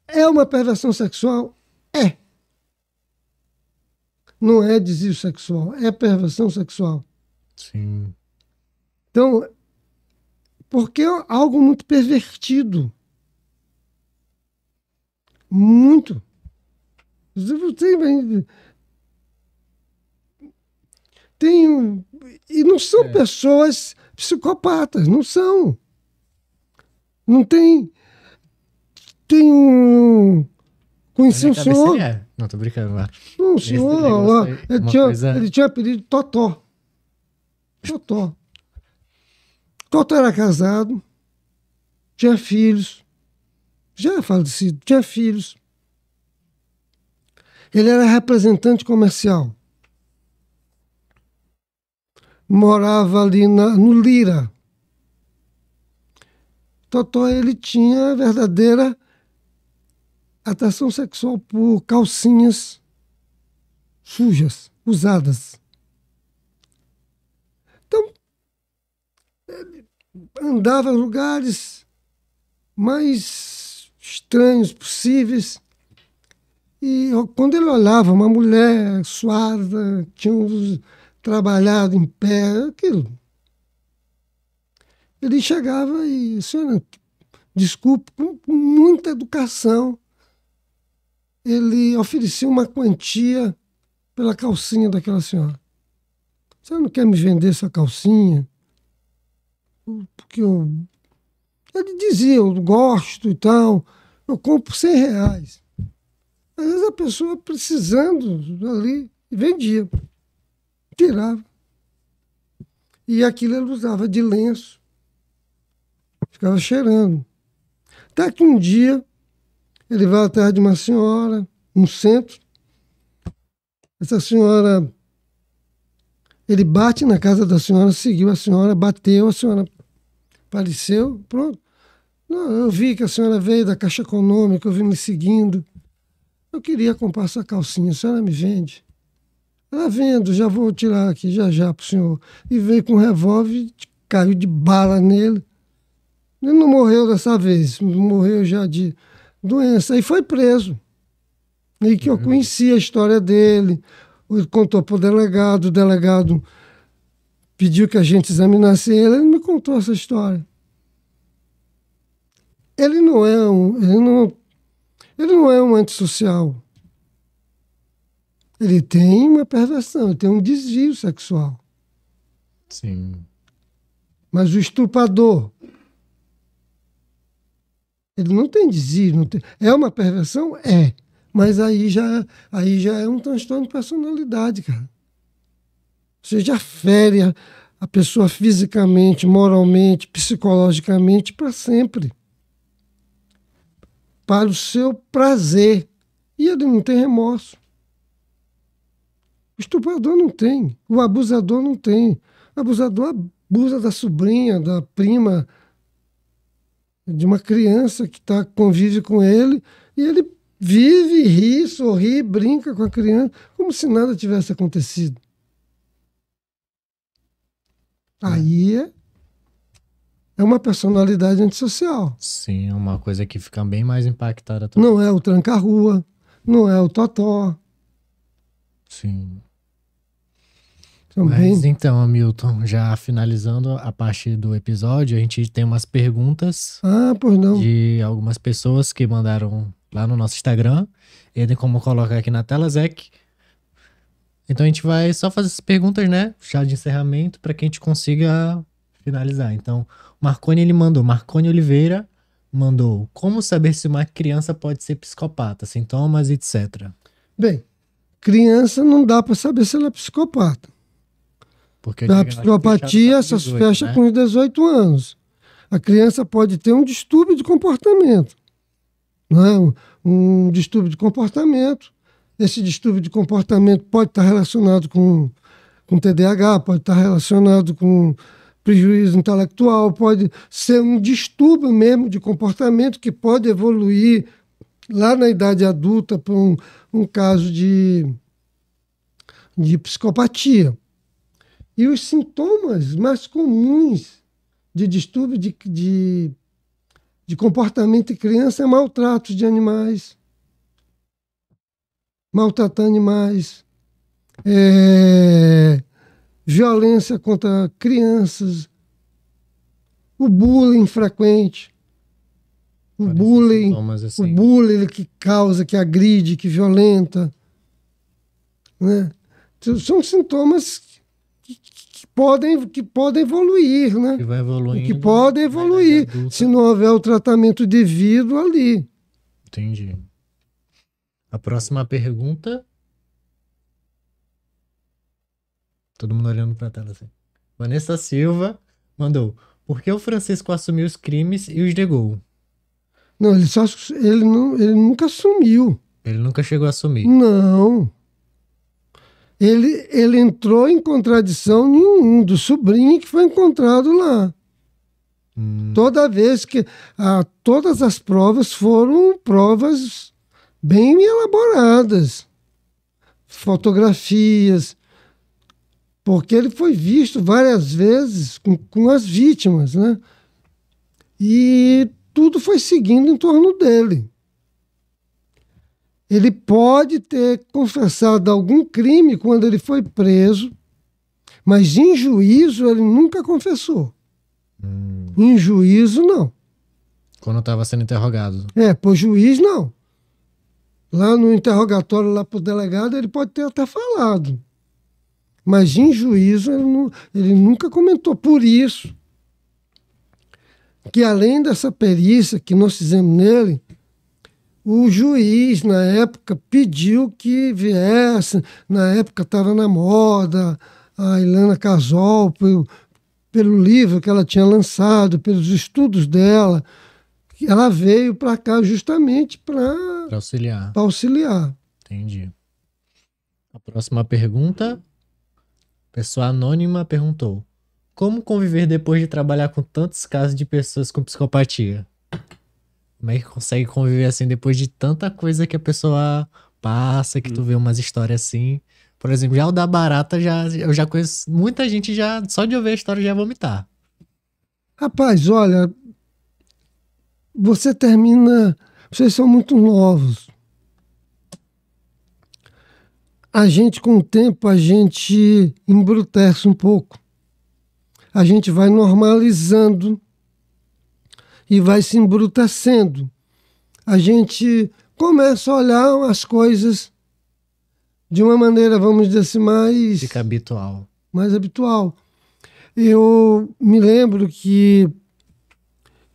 É uma perversão sexual? É. Não é desvio sexual, é perversão sexual. Sim. Então, porque é algo muito pervertido. Muito. E não são pessoas psicopatas, não são. Não tem. Tem um. Conheci um senhor. Não, tô brincando lá. Um senhor, ele tinha apelido de Totó. Totó. Totó era casado, tinha filhos, já era falecido, tinha filhos. Ele era representante comercial. Morava ali no Lira. Totó, ele tinha a verdadeira atração sexual por calcinhas sujas, usadas. Então, ele andava em lugares mais estranhos possíveis. E quando ele olhava uma mulher suada, tinha trabalhado em pé, aquilo. Ele chegava e, senhora, desculpe, com muita educação, ele oferecia uma quantia pela calcinha daquela senhora. Você não quer me vender essa calcinha? Porque ele dizia, eu gosto e tal, eu compro R$100. Às vezes a pessoa precisando ali, vendia, tirava. E aquilo ele usava de lenço, ficava cheirando. Até que um dia ele vai atrás de uma senhora, no centro. Essa senhora, ele bate na casa da senhora, seguiu a senhora, bateu, a senhora apareceu, pronto. Não, eu vi que a senhora veio da Caixa Econômica, eu vim me seguindo. Eu queria comprar essa calcinha, a senhora me vende? Ela vendo, já vou tirar aqui já pro senhor. E veio com um revólver, caiu de bala nele. Ele não morreu dessa vez, morreu já de doença. Aí foi preso. E que eu conheci a história dele. Ele contou pro delegado, o delegado pediu que a gente examinasse ele me contou essa história. Ele não é um antissocial. Ele tem uma perversão, ele tem um desvio sexual. Sim. Mas o estuprador, ele não tem desvio. Não tem... É uma perversão? É. Mas aí já é um transtorno de personalidade, cara. Você já fere a pessoa fisicamente, moralmente, psicologicamente para sempre. Para o seu prazer. E ele não tem remorso. O estuprador não tem. O abusador não tem. O abusador abusa da sobrinha, da prima, de uma criança que convive com ele, e ele vive, ri, sorri, brinca com a criança, como se nada tivesse acontecido. Aí é uma personalidade antissocial. Sim, é uma coisa que fica bem mais impactada também. Não é o tranca-rua, não é o totó. Sim. Também. Mas então, Hamilton, já finalizando a parte do episódio, a gente tem umas perguntas Pois não. de algumas pessoas que mandaram lá no nosso Instagram. E tem como colocar aqui na tela, Zeke. Então a gente vai só fazer essas perguntas, né? Já de encerramento, para que a gente consiga finalizar. Então, Marconi Oliveira mandou: como saber se uma criança pode ser psicopata, sintomas, etc. Bem, criança não dá para saber se ela é psicopata. Porque A psicopatia só se fecha com os 18 anos. A criança pode ter um distúrbio de comportamento. Não é? Um distúrbio de comportamento. Esse distúrbio de comportamento pode estar relacionado com TDAH, pode estar relacionado com prejuízo intelectual, pode ser um distúrbio mesmo de comportamento que pode evoluir lá na idade adulta para um caso de psicopatia. E os sintomas mais comuns de distúrbio de comportamento em criança é maltrato de animais, maltratar animais, violência contra crianças, o bullying frequente, o bullying que causa, que agride, que violenta, né? São sintomas que podem evoluir, né? Que vai evoluindo. Que podem evoluir, se não houver o tratamento devido ali. Entendi. A próxima pergunta. Todo mundo olhando pra tela assim. Vanessa Silva mandou: por que o Francisco assumiu os crimes e os negou? Não, ele nunca assumiu. Ele nunca chegou a assumir. Não. Ele entrou em contradição nenhum do sobrinho que foi encontrado lá. Toda vez que... todas as provas foram provas bem elaboradas. Fotografias. Porque ele foi visto várias vezes com as vítimas, né? E tudo foi seguindo em torno dele. Ele pode ter confessado algum crime quando ele foi preso, mas em juízo ele nunca confessou. Em juízo, não. Quando estava sendo interrogado. Por juiz, não. Lá no interrogatório, lá pro delegado, ele pode ter até falado. Mas em juízo ele nunca comentou. Por isso que, além dessa perícia que nós fizemos nele, o juiz, na época, pediu que viesse. Na época estava na moda a Ilana Casol, pelo livro que ela tinha lançado, pelos estudos dela. Ela veio para cá justamente para auxiliar. Entendi. A próxima pergunta. Pessoa anônima perguntou: como conviver depois de trabalhar com tantos casos de pessoas com psicopatia? Como é que consegue conviver assim depois de tanta coisa que a pessoa passa, que tu vê umas histórias assim? Por exemplo, já o da barata, eu já conheço muita gente, já só de ouvir a história já ia vomitar. Rapaz, olha, você termina... Vocês são muito novos. A gente, com o tempo, a gente embrutece um pouco. A gente vai normalizando e vai se embrutecendo. A gente começa a olhar as coisas de uma maneira, vamos dizer assim, Fica habitual. mais habitual. Eu me lembro que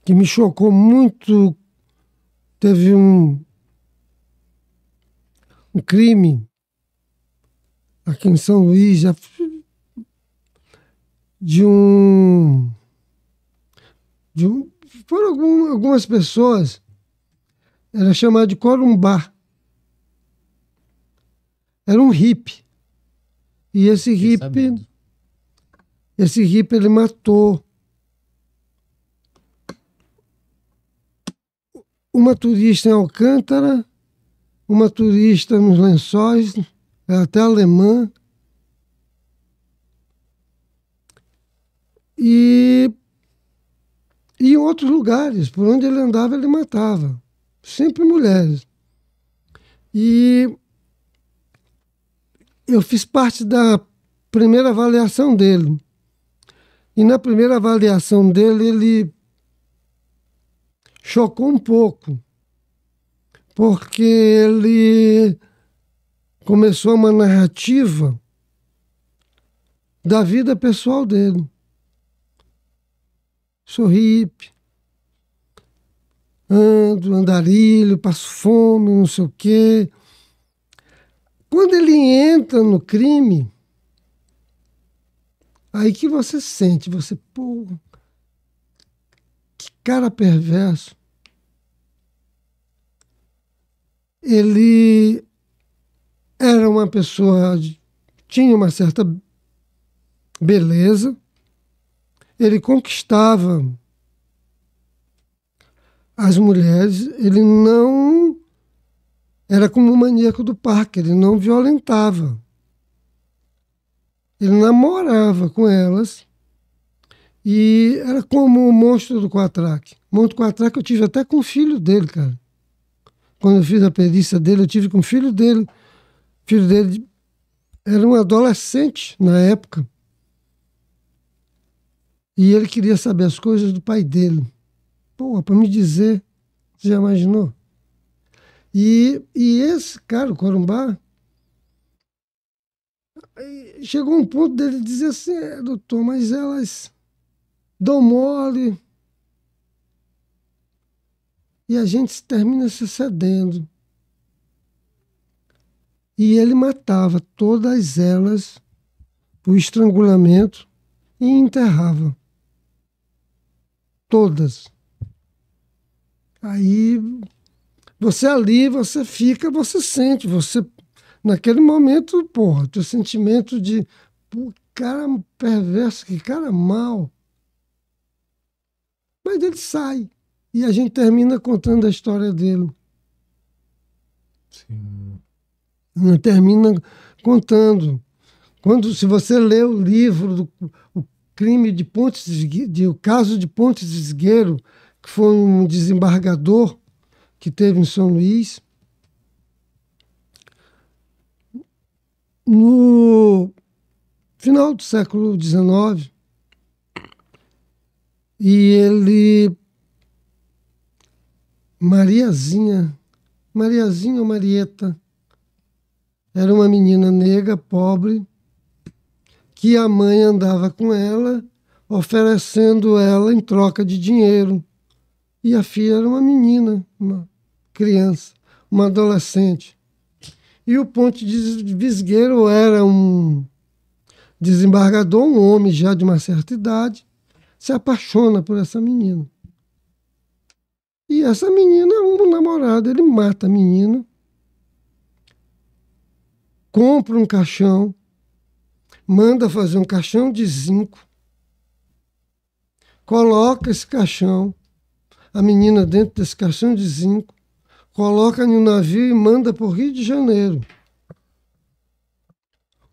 me chocou muito, teve um crime aqui em São Luís, foram algumas pessoas, era chamado de Corumbá. Era um hippie. E esse hippie, ele matou uma turista em Alcântara, uma turista nos Lençóis, até alemã. E em outros lugares, por onde ele andava, ele matava. Sempre mulheres. E eu fiz parte da primeira avaliação dele. E na primeira avaliação dele, ele chocou um pouco, porque ele começou uma narrativa da vida pessoal dele. Sou hippie, andarilho, passo fome, não sei o quê. Quando ele entra no crime, aí que você sente, pô, que cara perverso. Ele era uma pessoa, tinha uma certa beleza, ele conquistava as mulheres, ele não era como o maníaco do parque, ele não violentava. Ele namorava com elas e era como o monstro do Quatraque. O monstro do Quatraque eu tive até com o filho dele, cara. Quando eu fiz a perícia dele, eu tive com o filho dele. O filho dele era um adolescente na época. E ele queria saber as coisas do pai dele. Pô, para me dizer, você já imaginou? E esse cara, o Corumbá, chegou um ponto dele dizer assim, doutor, mas elas dão mole e a gente termina se cedendo. E ele matava todas elas por estrangulamento e enterrava. Todas. Aí você ali, você fica, você sente, naquele momento, porra, teu sentimento de pô, cara perverso, que cara mau. Mas ele sai. E a gente termina contando a história dele. Sim. Termina contando. Se você lê o livro o crime de o caso de Pontes de Esgueiro, que foi um desembargador que teve em São Luís, no final do século XIX, e ele, Mariazinha ou Marieta, era uma menina negra, pobre, que a mãe andava com ela, oferecendo ela em troca de dinheiro. E a filha era uma menina, uma criança, uma adolescente. E o Ponte de Visgueiro era um desembargador, um homem já de uma certa idade, se apaixona por essa menina. E essa menina é um namorado, ele mata a menina, compra um caixão, manda fazer um caixão de zinco, coloca esse caixão, a menina dentro desse caixão de zinco, coloca no navio e manda para o Rio de Janeiro.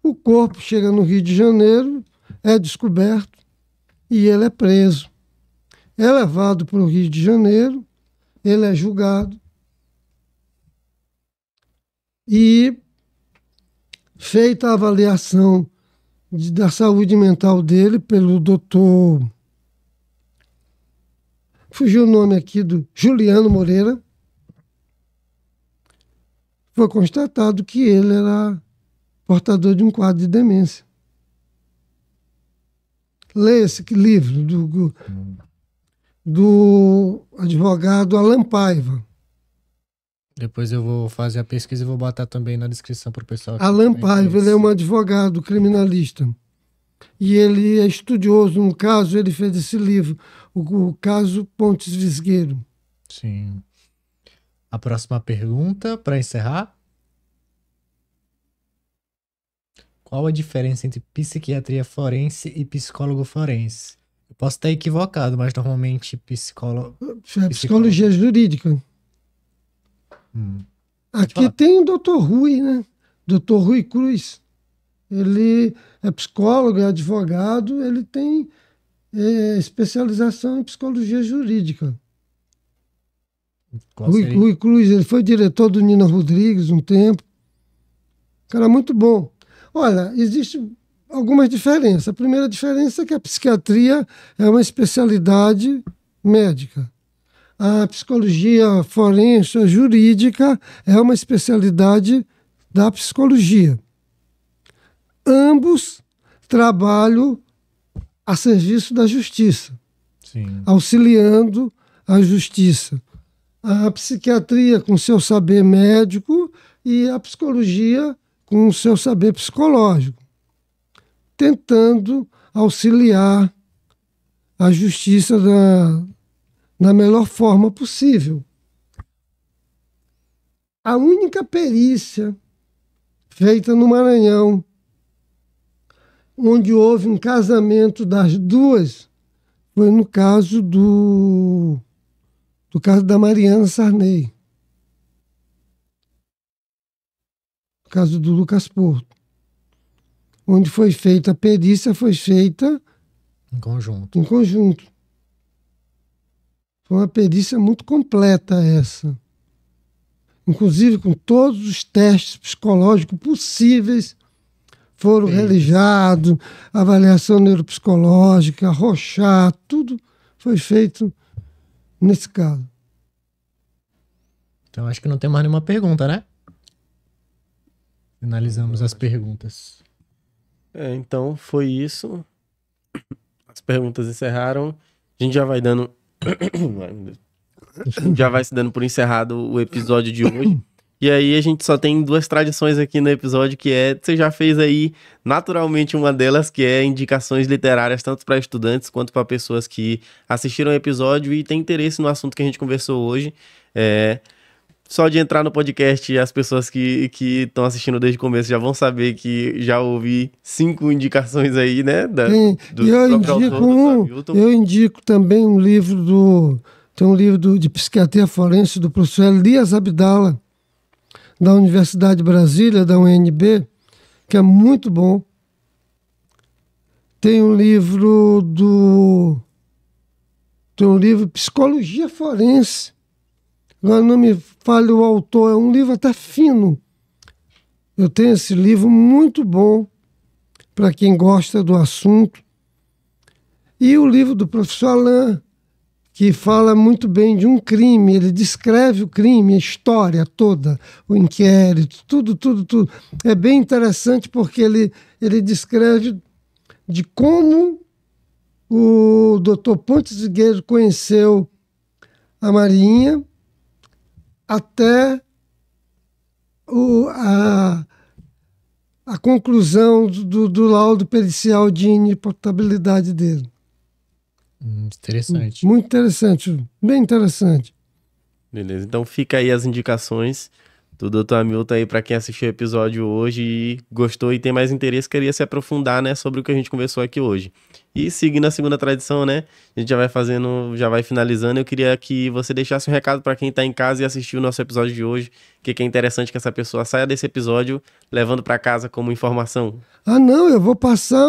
O corpo chega no Rio de Janeiro, é descoberto e ele é preso. É levado para o Rio de Janeiro, ele é julgado e feita a avaliação da saúde mental dele pelo doutor, fugiu o nome aqui, do Juliano Moreira, foi constatado que ele era portador de um quadro de demência. Leia esse livro do advogado Alan Paiva. Depois eu vou fazer a pesquisa e vou botar também na descrição para o pessoal. Alan Paiva, ele é um advogado criminalista. E ele é estudioso no caso, ele fez esse livro, o caso Pontes Visgueiro. Sim. A próxima pergunta, para encerrar. Qual a diferença entre psiquiatria forense e psicólogo forense? Eu posso estar equivocado, mas normalmente Psicologia jurídica. Aqui tem o Dr. Rui, né? Dr. Rui Cruz. Ele é psicólogo, é advogado, ele tem especialização em psicologia jurídica. Rui Cruz, ele foi diretor do Nina Rodrigues um tempo. Cara, muito bom. Olha, existem algumas diferenças. A primeira diferença é que a psiquiatria é uma especialidade médica. A psicologia forense, a jurídica, é uma especialidade da psicologia. Ambos trabalham a serviço da justiça, Sim. auxiliando a justiça. A psiquiatria com seu saber médico e a psicologia com seu saber psicológico, tentando auxiliar a justiça da melhor forma possível. A única perícia feita no Maranhão, onde houve um casamento das duas, foi no caso do caso da Mariana Sarney. No caso do Lucas Porto. Onde foi feita a perícia, foi feita em conjunto. Em conjunto. Foi uma perícia muito completa essa. Inclusive com todos os testes psicológicos possíveis foram realizados, avaliação neuropsicológica, Rorschach, tudo foi feito nesse caso. Então acho que não tem mais nenhuma pergunta, né? Finalizamos as perguntas. Então foi isso. As perguntas encerraram. A gente já vai dando... já vai se dando por encerrado o episódio de hoje. E aí a gente só tem duas tradições aqui no episódio, que é... Você já fez aí naturalmente uma delas, que é indicações literárias, tanto para estudantes quanto para pessoas que assistiram o episódio e têm interesse no assunto que a gente conversou hoje. Só de entrar no podcast, as pessoas que estão assistindo desde o começo já vão saber que já ouvi 5 indicações aí, né? Eu indico também um livro tem um livro de psiquiatria forense do professor Elias Abdala, da Universidade de Brasília, da UNB, que é muito bom. Tem um livro Psicologia Forense. Agora não me fale o autor, é um livro até fino. Eu tenho esse livro muito bom para quem gosta do assunto. E o livro do professor Alain, que fala muito bem de um crime, ele descreve o crime, a história toda, o inquérito, tudo. É bem interessante porque ele descreve de como o Dr. Pontes Visgueiro conheceu a Marinha até a conclusão do laudo pericial de inipotabilidade dele. Interessante. Muito interessante, bem interessante. Beleza, então fica aí as indicações do Dr. Hamilton aí para quem assistiu o episódio hoje e gostou e tem mais interesse, queria se aprofundar, né, sobre o que a gente conversou aqui hoje. E seguindo a segunda tradição, né, a gente já vai fazendo, já vai finalizando, eu queria que você deixasse um recado para quem tá em casa e assistiu o nosso episódio de hoje, que é interessante que essa pessoa saia desse episódio levando para casa como informação. Ah, não, eu vou passar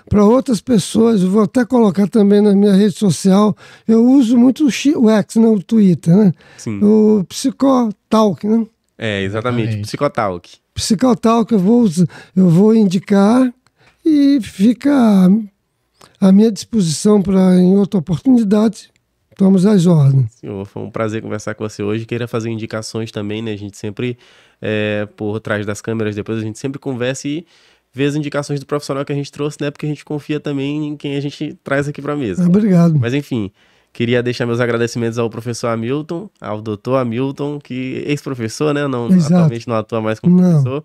para outras pessoas, eu vou até colocar também na minha rede social. Eu uso muito o X, né, o Twitter, né? Sim. O Psicotalk, né? É, exatamente. Psicotalk. Psicotalk eu vou indicar e fica à minha disposição para, em outra oportunidade, estamos às ordens. Senhor, foi um prazer conversar com você hoje. Queira fazer indicações também, né? A gente sempre, por trás das câmeras, depois a gente sempre conversa e vê as indicações do profissional que a gente trouxe, né? Porque a gente confia também em quem a gente traz aqui para a mesa. Obrigado. Mas enfim, queria deixar meus agradecimentos ao professor Hamilton, ao doutor Hamilton, que é ex-professor, né? Não, atualmente não atua mais como professor.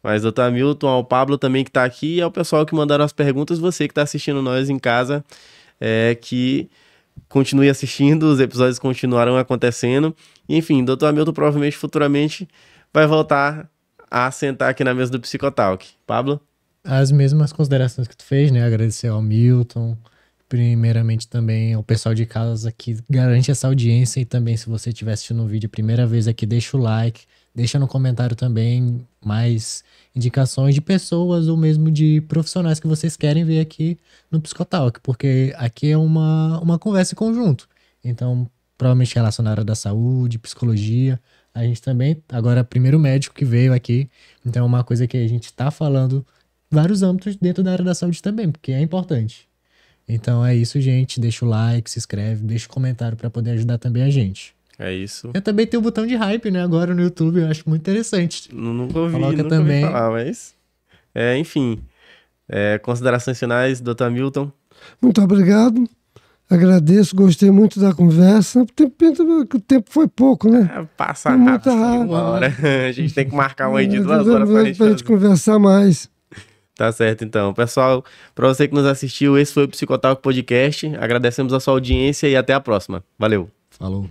Mas doutor Hamilton, ao Pablo também que está aqui e ao pessoal que mandaram as perguntas, você que está assistindo nós em casa, que continue assistindo, os episódios continuarão acontecendo. E, enfim, doutor Hamilton provavelmente futuramente vai voltar a sentar aqui na mesa do Psicotalk. Pablo? As mesmas considerações que tu fez, né? Agradecer ao Milton, primeiramente também ao pessoal de casa que garante essa audiência e também se você estiver assistindo o vídeo a primeira vez aqui, deixa o like, deixa no comentário também mais indicações de pessoas ou mesmo de profissionais que vocês querem ver aqui no Psicotalk, porque aqui é uma conversa em conjunto. Então, provavelmente relacionada da saúde, psicologia. A gente também, agora, primeiro médico que veio aqui, então é uma coisa que a gente está falando vários âmbitos dentro da área da saúde também, porque é importante. Então é isso, gente. Deixa o like, se inscreve, deixa o comentário para poder ajudar também a gente. É isso. Eu também tenho o botão de hype, né? Agora no YouTube, eu acho muito interessante. Nunca ouvi falar, mas... enfim. Considerações finais, Dr. Hamilton. Muito obrigado. Agradeço, gostei muito da conversa. O tempo foi pouco, né? Passa rápido, uma hora. A gente tem que marcar uma aí de 2 horas pra gente conversar mais. Tá certo, então. Pessoal, para você que nos assistiu, esse foi o Psicotalk Podcast. Agradecemos a sua audiência e até a próxima. Valeu. Falou.